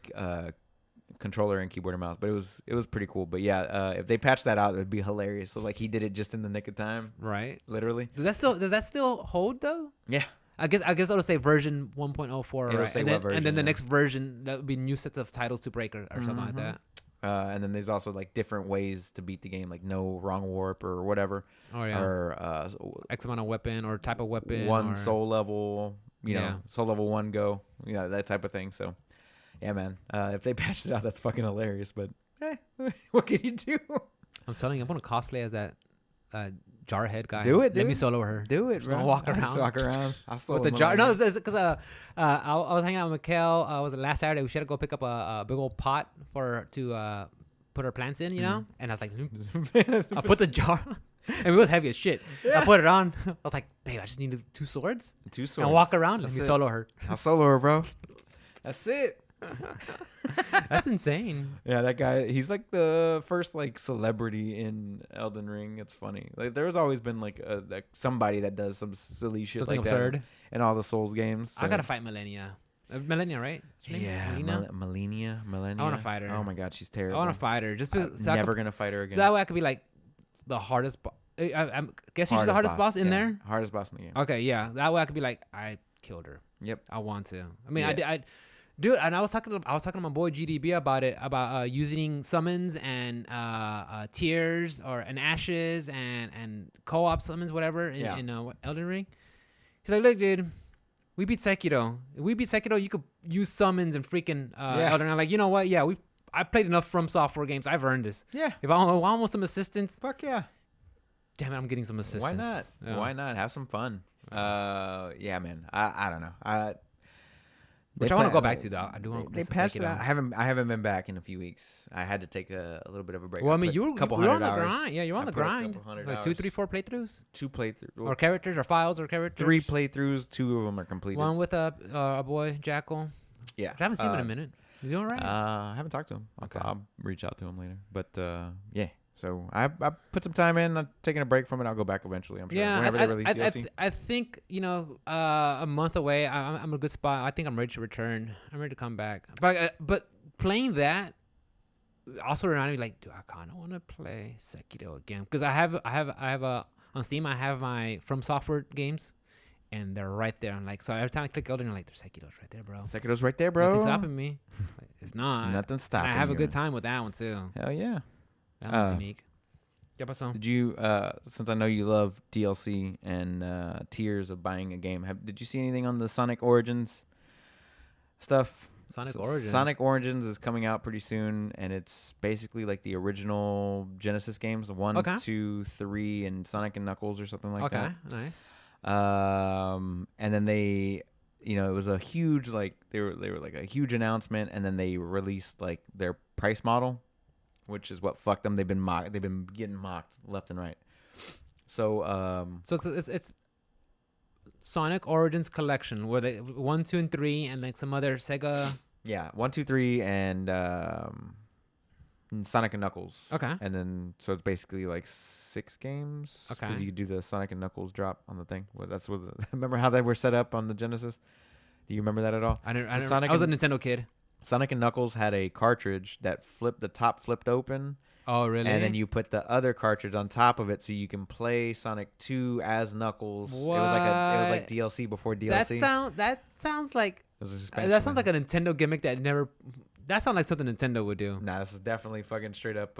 controller and keyboard and mouse, but it was pretty cool. But yeah, if they patched that out, it would be hilarious. So like he did it just in the nick of time, Right. literally. Does that still hold though? Yeah. I guess it'll say version 1.04, It'll right? say And what then, version, and then the yeah. next version that would be new sets of titles to break or something like that. And then there's also like different ways to beat the game, like no wrong warp or whatever, Oh yeah. or X amount of weapon or type of weapon. one or, soul level, Yeah. soul level 1 go, that type of thing. So, yeah, man, if they patched it out, that's fucking hilarious. But what can you do? I'm telling you, I'm gonna cosplay as that jarhead guy. Do it, Let me dude. solo her. Do it, Just bro. gonna walk I'll just around. walk around. I'll With the jar. No, because I was hanging out with Mikkel. Was it last Saturday? We should go pick up a big old pot to put our plants in, And I was like, I put the jar. And it was heavy as shit. I put it on. I was like, babe, I just need 2 swords. 2 swords. And walk around. Let That's me it. solo her. I'll solo her, bro. That's it. That's insane. Yeah, that guy, he's like the first like celebrity in Elden Ring. It's funny. Like there's always been like somebody that does some silly shit Something like absurd. that in all the Souls games. I gotta fight Millennia. Millennia, right? What's her name? Yeah, Melina? Millennia. I wanna fight her. Oh my god, she's I terrible. want to fight her. Just because, so Never gonna fight her so again. that way I could be like the hardest. I'm guessing she's the hardest boss in yeah. there. Hardest boss in the game. Okay, yeah. That way I could be like, I killed her. Yep. I want to. I mean, Yeah. dude. And I was talking to my boy GDB about it, about using summons and tears and ashes and co-op summons, whatever in Elden Ring. He's like, look, dude. We beat Sekiro. If we beat Sekiro, you could use summons and freaking Elden Ring. I'm like, you know what? Yeah, I played enough From Software games. I've earned this. Yeah. If I want some assistance, Fuck yeah. damn it, I'm getting some assistance. Why not? Yeah. Why not? Have some fun. Yeah, man. I don't know. Which I want to go back to though. I do want to. They patched it out. I haven't been back in a few weeks. I had to take a little bit of a break. Well, I mean, put you're a couple on the hundred hours. grind. Yeah, you're on I the put a grind. couple hundred Like 2, hours. 3, 4 playthroughs 2 playthroughs. or characters or files or characters. 3 playthroughs. 2 of them are completed. One with a boy Jackal. Yeah. I haven't seen him in a minute. You doing all right? I haven't talked to him. Okay. I'll reach out to him later. But yeah. So I put some time in. I'm taking a break from it. I'll go back eventually. I'm sure. Yeah, Whenever they release DLC. I think a month away. I'm in a good spot. I think I'm ready to return. I'm ready to come back. But playing that also reminded me like, dude, I kind of want to play Sekiro again because I have on Steam. I have my From Software games, and they're right there. I'm like, so every time I click Elden, I'm like, there's Sekiro's right there, bro. Sekiro's right there, bro. Nothing's stopping me. Like, it's not. Nothing's stopping. And I have a you. good time with that one too. Hell yeah. That one's unique. ¿Qué pasó? Did you, since I know you love DLC and tiers of buying a game, did you see anything on the Sonic Origins stuff? Sonic Origins. Sonic Origins is coming out pretty soon, and it's basically like the original Genesis games, 1, 2, 3, and Sonic and Knuckles or something like that. Okay, nice. And then they, it was a huge they were like a huge announcement, and then they released like their price model, which is what fucked them. They've been getting mocked left and right. So so it's Sonic Origins Collection, where they 1, 2, and 3, and like some other Sega. yeah, 1, 2, 3, and Sonic and Knuckles. Okay. And then so it's basically like 6 games. Okay. Because you do the Sonic and Knuckles drop on the thing. Well, that's what. Remember how they were set up on the Genesis? Do you remember that at all? I Sonic was a and- Nintendo kid. Sonic and Knuckles had a cartridge that the top flipped open. Oh, really? And then you put the other cartridge on top of it, so you can play Sonic 2 as Knuckles. What? It was like DLC before DLC. That sounds like It was a suspension. that sounds like a Nintendo gimmick that never. That sounds like something Nintendo would do. Nah, this is definitely fucking straight up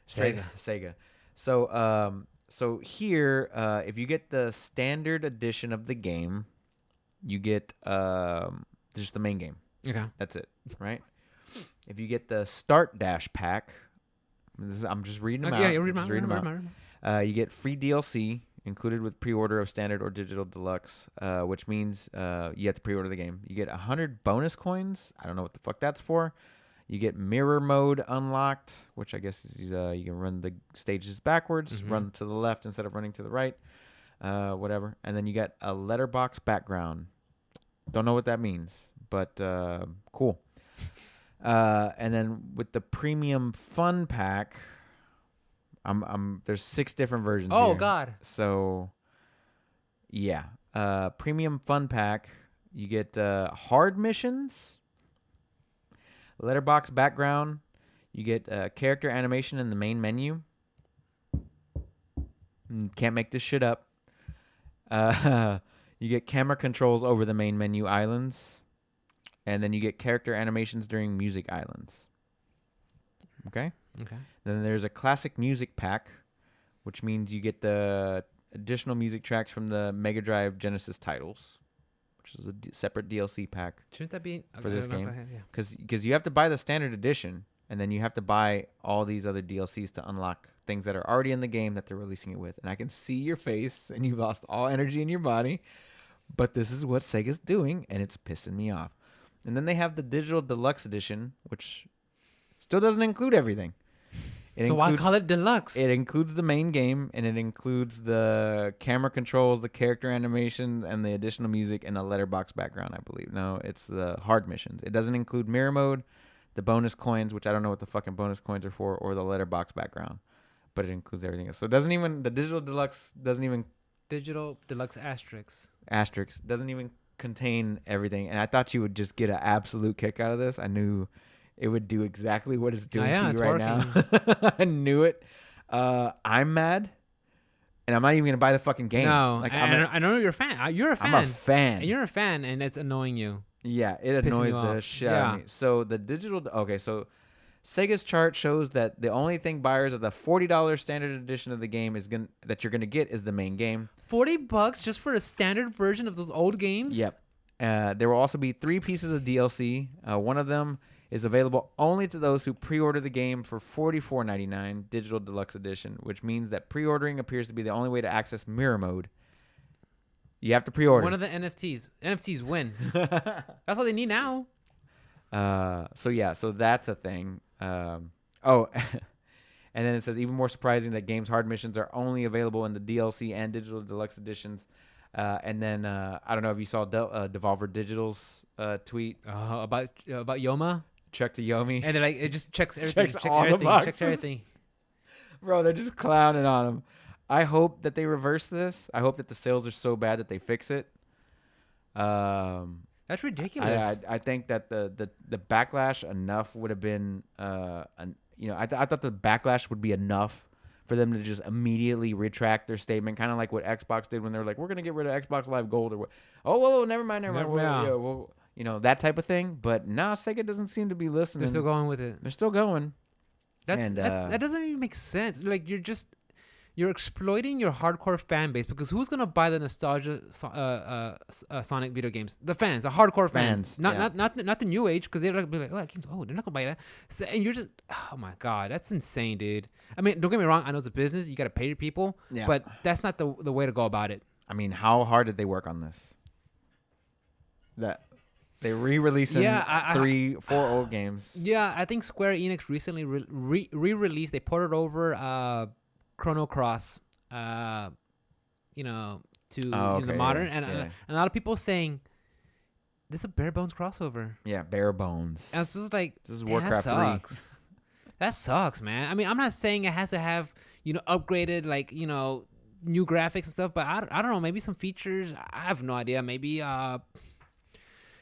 Sega. So here, if you get the standard edition of the game, you get just the main game. Okay. That's it, right? If you get the Start Dash pack, I'm just reading them out. Yeah, read Just reading them out. You get free DLC included with pre-order of standard or digital deluxe, which means you have to pre-order the game. You get 100 bonus coins. I don't know what the fuck that's for. You get mirror mode unlocked, which I guess is you can run the stages backwards, run to the left instead of running to the right, whatever. And then you get a letterbox background. Don't know what that means, but cool. And then with the premium fun pack, there's 6 different versions. Oh here. God. So yeah, premium fun pack, you get hard missions, letterbox background, you get character animation in the main menu. Can't make this shit up. You get camera controls over the main menu islands. And then you get character animations during music islands. Okay? Okay. Then there's a classic music pack, which means you get the additional music tracks from the Mega Drive Genesis titles, which is a separate DLC pack Shouldn't that be for this game. Yeah. Because you have to buy the standard edition, and then you have to buy all these other DLCs to unlock things that are already in the game that they're releasing it with. And I can see your face, and you've lost all energy in your body. But this is what Sega's doing, and it's pissing me off. And then they have the digital deluxe edition, which still doesn't include everything. Why call it deluxe? It includes the main game, and it includes the camera controls, the character animation, and the additional music, and a letterbox background, I believe. No, it's the hard missions. It doesn't include mirror mode, the bonus coins, which I don't know what the fucking bonus coins are for, or the letterbox background. But it includes everything else. So it doesn't even, the digital deluxe doesn't even... Digital deluxe Asterisk. Doesn't even contain everything. And I thought you would just get an absolute kick out of this. I knew it would do exactly what it's doing to you right now. I knew it. I'm mad, and I'm not even gonna buy the fucking game. No, like, I know you're a fan. You're a fan. I'm a fan. And you're a fan, and it's annoying you. Yeah, it annoys the shit out of me. So the digital. Okay, so Sega's chart shows that the only thing buyers of the $40 standard edition of the game that you're gonna get is the main game. $40 just for a standard version of those old games? Yep. There will also be 3 pieces of DLC. One of them is available only to those who pre-order the game for $44.99 digital deluxe edition, which means that pre-ordering appears to be the only way to access mirror mode. You have to pre-order. One of the NFTs. NFTs win. That's all they need now. So that's a thing. And then it says, even more surprising that games hard missions are only available in the DLC and digital deluxe editions. And then I don't know if you saw Devolver Digital's tweet about Yoma. Chuck to Yomi. And they're like, it just checks everything. Checks all the boxes. Checks everything. Bro, they're just clowning on him. I hope that they reverse this. I hope that the sales are so bad that they fix it. That's ridiculous. I think that the backlash enough would have been, I thought the backlash would be enough for them to just immediately retract their statement, kind of like what Xbox did when they were like, we're going to get rid of Xbox Live Gold or what. Oh, whoa, never mind. That type of thing. But nah, Sega doesn't seem to be listening. They're still going with it. They're still going. That doesn't even make sense. Like, you're exploiting your hardcore fan base, because who's gonna buy the nostalgia Sonic video games? The fans, the hardcore fans, not the new age, because they're gonna be like, oh, that game's old. They're not gonna buy that. So, and you're just, oh my god, that's insane, dude. I mean, don't get me wrong. I know it's a business. You gotta pay your people, but that's not the way to go about it. I mean, how hard did they work on this? That they re-releasing 3-4 old games. Yeah, I think Square Enix recently re-released. They ported over Chrono Cross, to the modern, and a lot of people saying this is a bare bones crossover. Yeah, bare bones. And it's just like, this is Warcraft 3. Sucks. That sucks, man. I mean, I'm not saying it has to have upgraded new graphics and stuff, but I don't know. Maybe some features. I have no idea. Maybe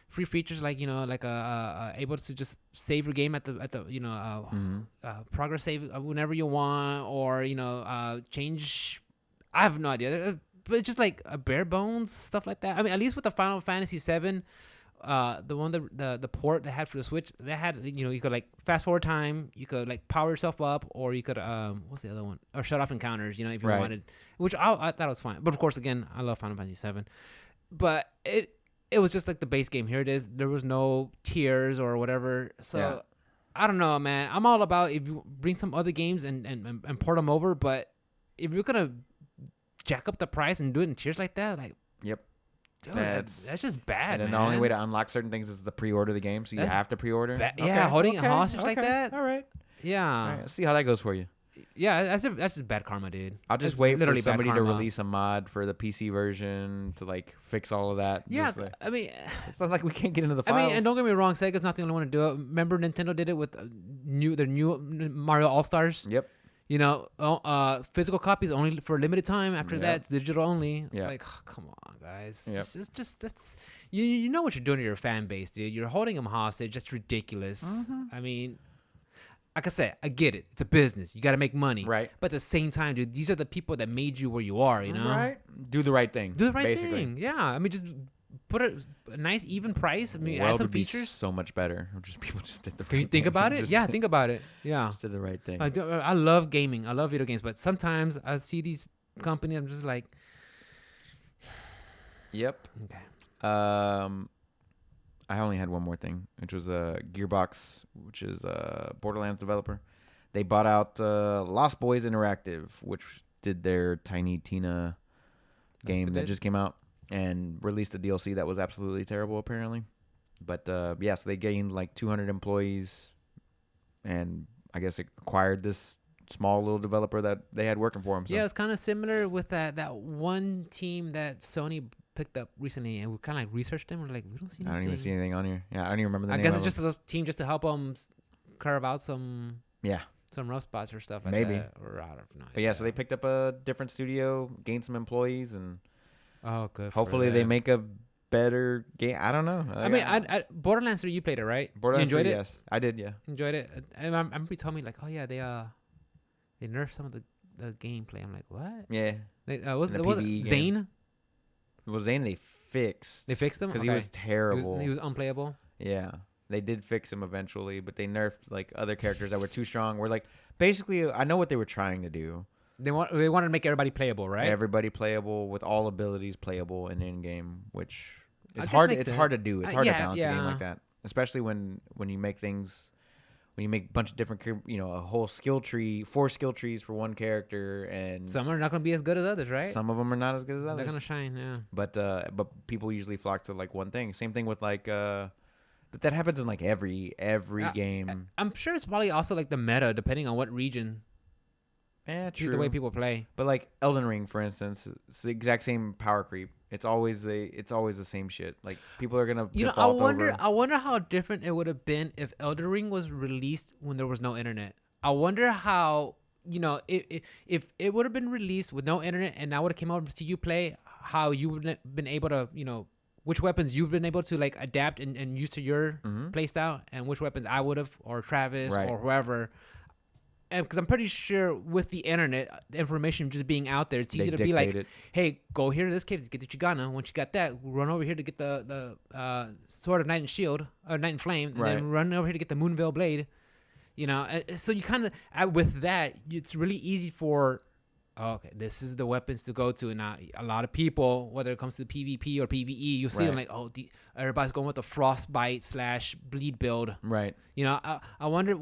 free features able to just save your game at the progress save whenever you want, or change. I have no idea, but just like a bare bones stuff like that. I mean, at least with the Final Fantasy VII, the one the port they had for the Switch, they had you could like fast forward time, you could like power yourself up, or you could what's the other one, or shut off encounters, if you wanted, which I thought was fine. But of course, again, I love Final Fantasy VII, but it was just like the base game. Here it is. There was no tiers or whatever. So I don't know, man. I'm all about if you bring some other games and port them over, but if you're gonna jack up the price and do it in tiers like that, like dude, that's just bad. And man. the only way to unlock certain things is to pre-order the game, so you have to pre-order. Holding it hostage like that. All right. Yeah. All right. Let's see how that goes for you. Yeah, that's just bad karma, dude. I'll just That's wait for literally bad somebody to karma. release a mod for the PC version to like fix all of that. Yeah, Just, like, I mean, it's not like we can't get into the files. and don't get me wrong, Sega's not the only one to do it. Remember, Nintendo did it with their new Mario All Stars. Yep. Physical copies only for a limited time. After Yep. that, it's digital only. It's Yep. like, come on, guys. Yep. It's just that's you know what you're doing to your fan base, dude. You're holding them hostage. That's ridiculous. Mm-hmm. I mean, like I said, I get it. It's a business. You got to make money. Right. But at the same time, dude, these are the people that made you where you are. You know. Right. Do the right thing. Do the right basically. thing. Yeah. I mean, just put a nice even price. I mean, World add some would be features. so much better. Just people just did the. Can you right think thing. about it? Just Yeah, think about it. Yeah. Just did the right thing. I love gaming. I love video games, but sometimes I see these companies. I'm just like, Yep. okay. I only had one more thing, which was Gearbox, which is a Borderlands developer. They bought out Lost Boys Interactive, which did their Tiny Tina game that just came out and released a DLC that was absolutely terrible, apparently. But so they gained like 200 employees, and I guess it acquired this small little developer that they had working for them. So. Yeah, it's kind of similar with that one team that Sony picked up recently, and we kind of like researched them. We're like, we don't see. I don't even see anything on here. Yeah, I don't even remember the I name. guess of it's them. just a team just to help them carve out some rough spots or stuff. Like Maybe. that, or I don't know. But so they picked up a different studio, gained some employees, and good. hopefully they make a better game. I don't know. I mean, I Borderlands 3, you played it, right? Borderlands you enjoyed 3, it? Yes, I did. Yeah. Enjoyed it. And I remember you told me like, oh yeah, they nerfed some of the gameplay. I'm like, what? Yeah. Was The it PvE Zane? Well, Zane they fixed. They fixed him because he was terrible. He was unplayable. Yeah. They did fix him eventually, but they nerfed like other characters that were too strong. We're like, basically, I know what they were trying to do. They wanted to make everybody playable, right? Everybody playable with all abilities playable in game, which is I guess hard. makes It's sense. hard to do. It's hard to balance a game yeah. like that, especially when you make things. When you make a bunch of different, a whole skill tree, 4 skill trees for one character, and Some are not going to be as good as others, right? some of them are not as good as others. They're going to shine, yeah. But people usually flock to like one thing. Same thing with like but that happens in like every game. I'm sure it's probably also like the meta, depending on what region. Yeah, true. The way people play. But like Elden Ring, for instance, it's the exact same power creep. It's always the same shit. Like people are gonna default over. I wonder how different it would have been if Elden Ring was released when there was no internet. I wonder how if it would have been released with no internet and now would have came out to you play, how you would have been able to which weapons you've been able to like adapt and use to your play style, and which weapons I would have, or Travis, or whoever. And because I'm pretty sure with the internet, the information just being out there, it's easy to be like, hey, go here to this cave to get the Chigana. Once you got that, run over here to get the Sword of Night and Shield, or Night and Flame, and then run over here to get the Moonveil Blade. So you kind of, with that, it's really easy for, this is the weapons to go to. And now a lot of people, whether it comes to PvP or PvE, you see them like, everybody's going with the Frostbite / bleed build. Right. I wonder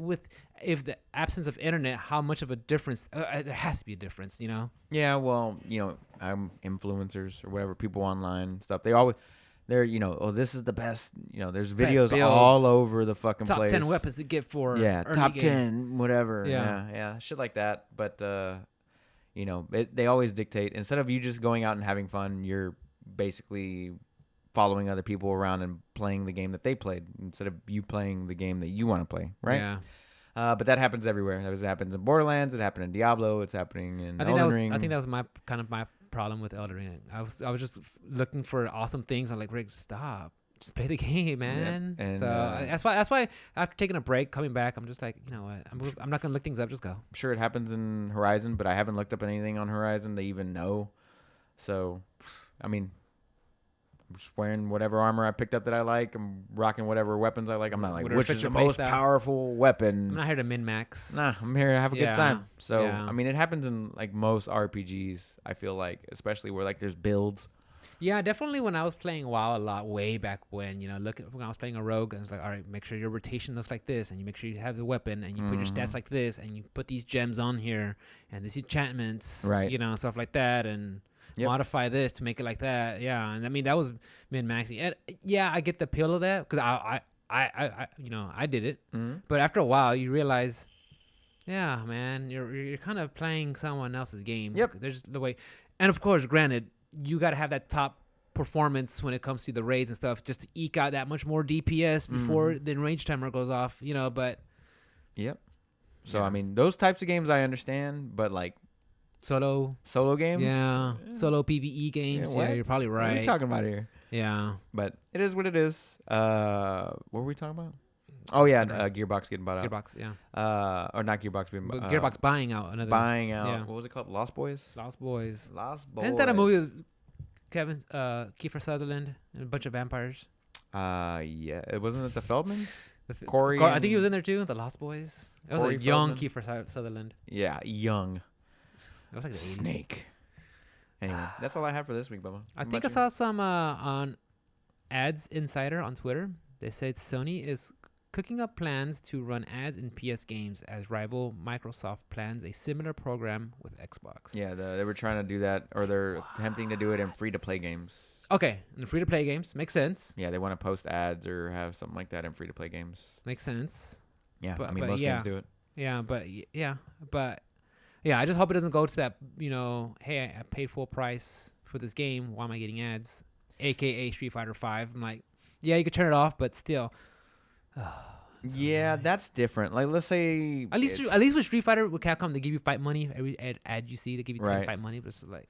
if the absence of internet, how much of a difference, there has to be a difference, Yeah, well, influencers or whatever, people online stuff, they're this is the best, there's videos builds, all over the fucking top place. 10 weapons to get for top game. 10 whatever. Yeah. Yeah, shit like that. But they always dictate, instead of you just going out and having fun, you're basically following other people around and playing the game that they played instead of you playing the game that you want to play, right? Yeah. But that happens everywhere. It happens in Borderlands. It happened in Diablo. It's happening in Elden Ring. I think that was my problem with Elden Ring. I was just looking for awesome things. I'm like, Rick, stop. Just play the game, man. Yeah. And, so that's why after taking a break, coming back, I'm just like, you know what? I'm not gonna look things up. Just go. I'm sure it happens in Horizon, but I haven't looked up anything on Horizon to even know. So, I mean, just wearing whatever armor I picked up that I like. I'm rocking whatever weapons I like. I'm not like, Whatever which fits is your the most playstyle. powerful weapon? I'm not here to min max. Nah, I'm here to have a good time. So, yeah. I mean, it happens in like most RPGs, I feel like, especially where like there's builds. Yeah, definitely when I was playing WoW a lot way back when, when I was playing a rogue, I was like, all right, make sure your rotation looks like this, and you make sure you have the weapon, and you put your stats like this, and you put these gems on here, and these enchantments, Right. Stuff like that, and modify this to make it like that. Yeah, and I mean, that was min-maxing. And yeah, I get the appeal of that, because I did it. Mm-hmm. But after a while, you realize, yeah, man, you're kind of playing someone else's game. Yep. There's the way, and of course, granted, you got to have that top performance when it comes to the raids and stuff, just to eke out that much more DPS before the range timer goes off. But Yep. So Yeah. I mean, those types of games I understand, but like solo games, solo PvE games, what? you're probably What are we right. talking about here? Yeah. But it is what it is. What were we talking about? Oh yeah, Gearbox getting bought out. Gearbox, yeah. Or not Gearbox being But Gearbox buying out another buying out. yeah. What was it called? Lost Boys. Lost Boys. Lost Boys. Isn't that a movie with Kiefer Sutherland and a bunch of vampires? Yeah. It wasn't it the Feldmans? Corey, Corey I think he was and- in there too. The Lost Boys. It was Corey like young Feldman. Kiefer Sutherland. Yeah, young It was like the 80s. Snake. Anyway, that's all I have for this week, Bubba. I What think I about saw some on Ads Insider on Twitter. They said Sony is cooking up plans to run ads in PS games as rival Microsoft plans a similar program with Xbox. you? Yeah, they were trying to do that, or they're attempting to do it in free-to-play games. Okay, in free-to-play games makes sense. Yeah, they want to post ads or have something like that in free-to-play games. Makes sense. Yeah, But- I mean, but most yeah. games do it. Yeah, but I just hope it doesn't go to that. Hey, I paid full price for this game. Why am I getting ads? AKA Street Fighter 5. I'm like, yeah, you could turn it off, but still. Yeah, that's different. Like, let's say At least with Street Fighter, with Capcom, they give you fight money. Every ad you see, they give you 10 Right. fight money. But it's like,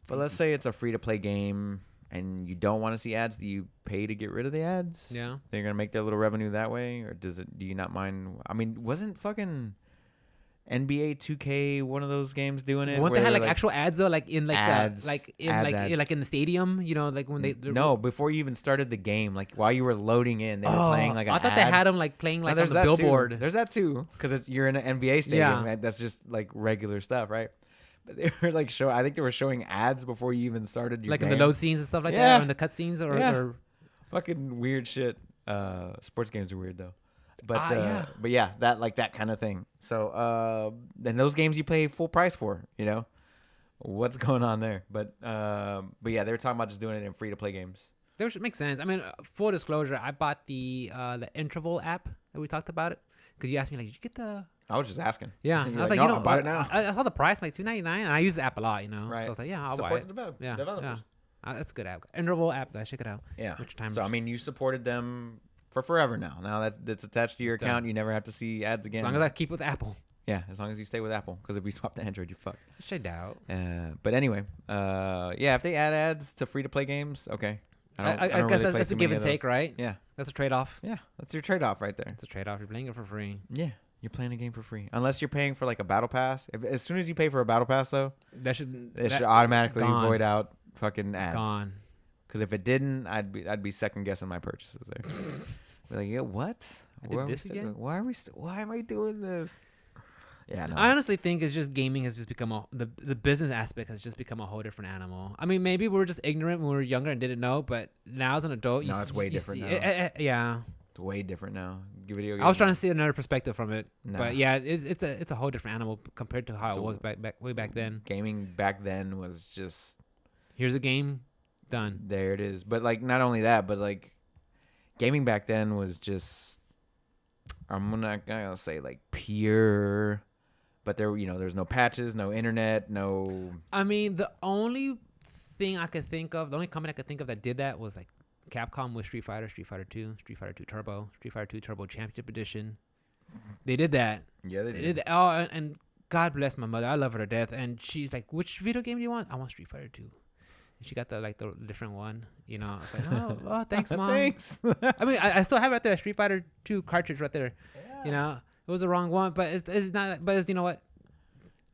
But let's say it's a free-to-play game and you don't want to see ads. Do you pay to get rid of the ads? yeah. They're gonna make their little revenue that way, or do you not mind? I mean, wasn't fucking NBA 2K one of those games doing it? Won't where they have they're, like actual ads though, like in like ads, the like in ads, like ads. like in the stadium? Like when they no, before you even started the game, like while you were loading in, they were Oh, playing like an I thought ad. they had them like playing No, like on there's the that too. billboard. There's that too, because you're in an NBA stadium. Yeah. And that's just like regular stuff, right? But they were like I think they were showing ads before you even started your Like game. in the load scenes and stuff like Yeah. that, or in the cut scenes, or Yeah. Fucking weird shit. Sports games are weird though. But yeah. but yeah, that kind of thing. So then those games you pay full price for, what's going on there? But yeah, they were talking about just doing it in free to play games. That makes sense. I mean, full disclosure, I bought the Interval app that we talked about it because you asked me like, did you get the? I was just asking. Yeah, And I you're was like, no, I bought it now. I saw the price like $2.99, and I use the app a lot, Right. So I was like, yeah, I'll Support buy the it. developers. Yeah. That's a good app. Interval app, guys, check it out. Yeah. Which time? So I mean, you supported them for forever now. Now that's attached to your It's done. account. You never have to see ads again. As long as I keep with Apple, Yeah, as long as you stay with Apple. Because if we swap to Android, you're fucked. which I doubt. But anyway, yeah, if they add ads to free to play games, okay. I don't guess really play that's a too give many and of take, those. right? Yeah, That's a trade-off. yeah, that's your trade off right there. It's a trade-off. You're playing it for free. Yeah, you're playing a game for free, unless you're paying for like a battle pass. As soon as you pay for a battle pass, though, That should it should automatically gone. void out fucking ads. gone. Because if it didn't, I'd be second guessing my purchases there. Be like, yeah, what? I did Why are we this still again? doing- Why are we? Why am I doing this? Yeah, no. I honestly think it's just gaming has just become the business aspect has just become a whole different animal. I mean, maybe we were just ignorant when we were younger and didn't know, but now as an adult, No, it's way different now. Yeah, It's way different now. Video I was games- trying to see another perspective from it, Nah. but yeah, it's a whole different animal compared to how It's it a- was way back then. Gaming back then was just Here's a game, done. there it is. But like not only that, but like gaming back then was just I'm not gonna say like pure, but there's no patches, no internet, no. I mean, the only thing I could think of, the only company I could think of that did that was like Capcom with Street Fighter 2, Street Fighter 2 Turbo, Street Fighter 2 Turbo Championship Edition. They did that. Yeah, They did that. Oh, and God bless my mother. I love her to death. And she's like, "Which video game do you want?" "I want Street Fighter 2." And she got the different one. I was like, "Oh, thanks, mom." Thanks. I mean, I still have it right there, Street Fighter 2 cartridge right there. It was the wrong one, but it's not. But it's, you know what?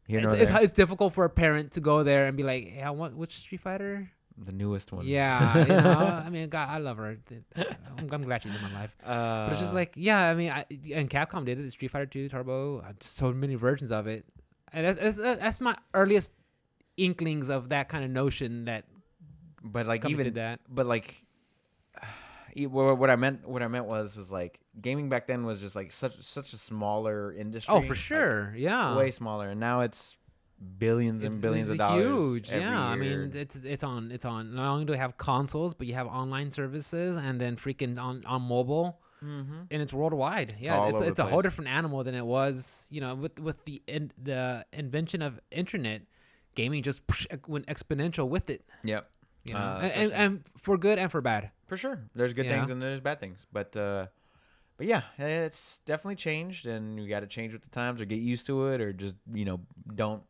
Here nor It's there. difficult for a parent to go there and be like, "Hey, I want which Street Fighter." The newest one. Yeah, you know, I mean, God, I love her. I'm glad she's in my life. But it's just like, yeah, I mean, and Capcom did it. Street Fighter 2 Turbo, so many versions of it, and that's my earliest inklings of that kind of notion that. But like Companies even did that. but like what I meant was like gaming back then was just like such a smaller industry. Oh, for sure, yeah. Like, way smaller, and now it's billions and billions of dollars. Huge, every yeah. I year. mean, it's on. Not only do we have consoles, but you have online services, and then freaking on mobile. Mm-hmm. And it's worldwide. Yeah, all over it's the a whole place. different animal than it was. You know, with the invention of internet, gaming just went exponential with it. Yep. You know, Especially- and for good and for bad. For sure, there's good Yeah. things and there's bad things, but yeah, it's definitely changed, and you got to change with the times, or get used to it, or just don't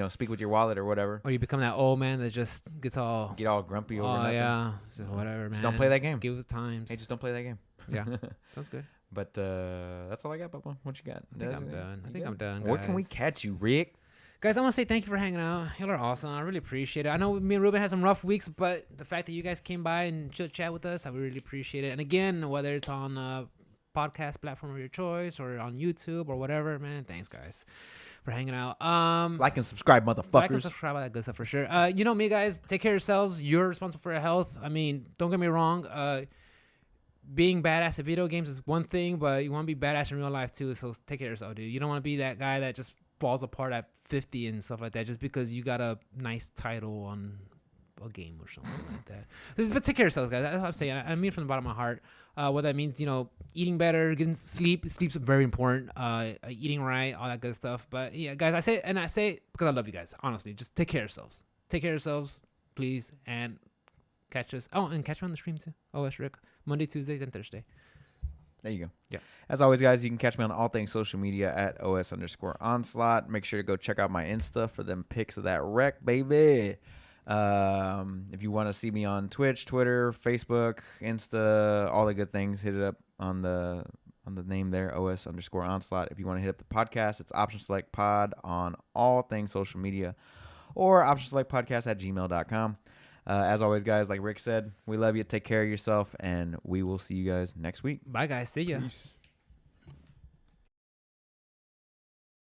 speak with your wallet or whatever. Or you become that old man that just gets all. Get all grumpy over Oh nothing. yeah, so whatever, man. Just don't play that game. Give it the times. Hey, just don't play that game. Yeah, sounds good. But that's all I got, Papa. What you got? I think I'm done. I think I'm done. Where can we guys. catch you, Rick? Guys, I want to say thank you for hanging out. Y'all are awesome. I really appreciate it. I know me and Ruben had some rough weeks, but the fact that you guys came by and chat with us, I really appreciate it. And again, whether it's on a podcast platform of your choice or on YouTube or whatever, man, thanks, guys, for hanging out. Like and subscribe, motherfuckers. Like and subscribe, all that good stuff for sure. You know me, guys. Take care of yourselves. You're responsible for your health. I mean, don't get me wrong. Being badass at video games is one thing, but you want to be badass in real life too. So take care of yourself, dude. You don't want to be that guy that just falls apart at 50 and stuff like that just because you got a nice title on a game or something like that. But take care of yourselves, guys. That's what I'm saying. I mean from the bottom of my heart. What that means, eating better, getting sleep. Sleep's very important. Eating right, all that good stuff. But yeah, guys, I say it because I love you guys. Honestly, just take care of yourselves. Take care of yourselves, please, and catch us. Oh, and catch me on the stream too. OS Rick, Monday, Tuesdays, and Thursday. There you go. Yeah. As always, guys, you can catch me on all things social media at OS_onslaught. Make sure to go check out my Insta for them pics of that wreck, baby. If you want to see me on Twitch, Twitter, Facebook, Insta, all the good things, hit it up on the name there, OS_onslaught. If you want to hit up the podcast, it's Option Select Pod on all things social media, or optionselectpodcast@gmail.com. As always, guys, like Rick said, we love you. Take care of yourself, and we will see you guys next week. Bye, guys. See ya. Peace.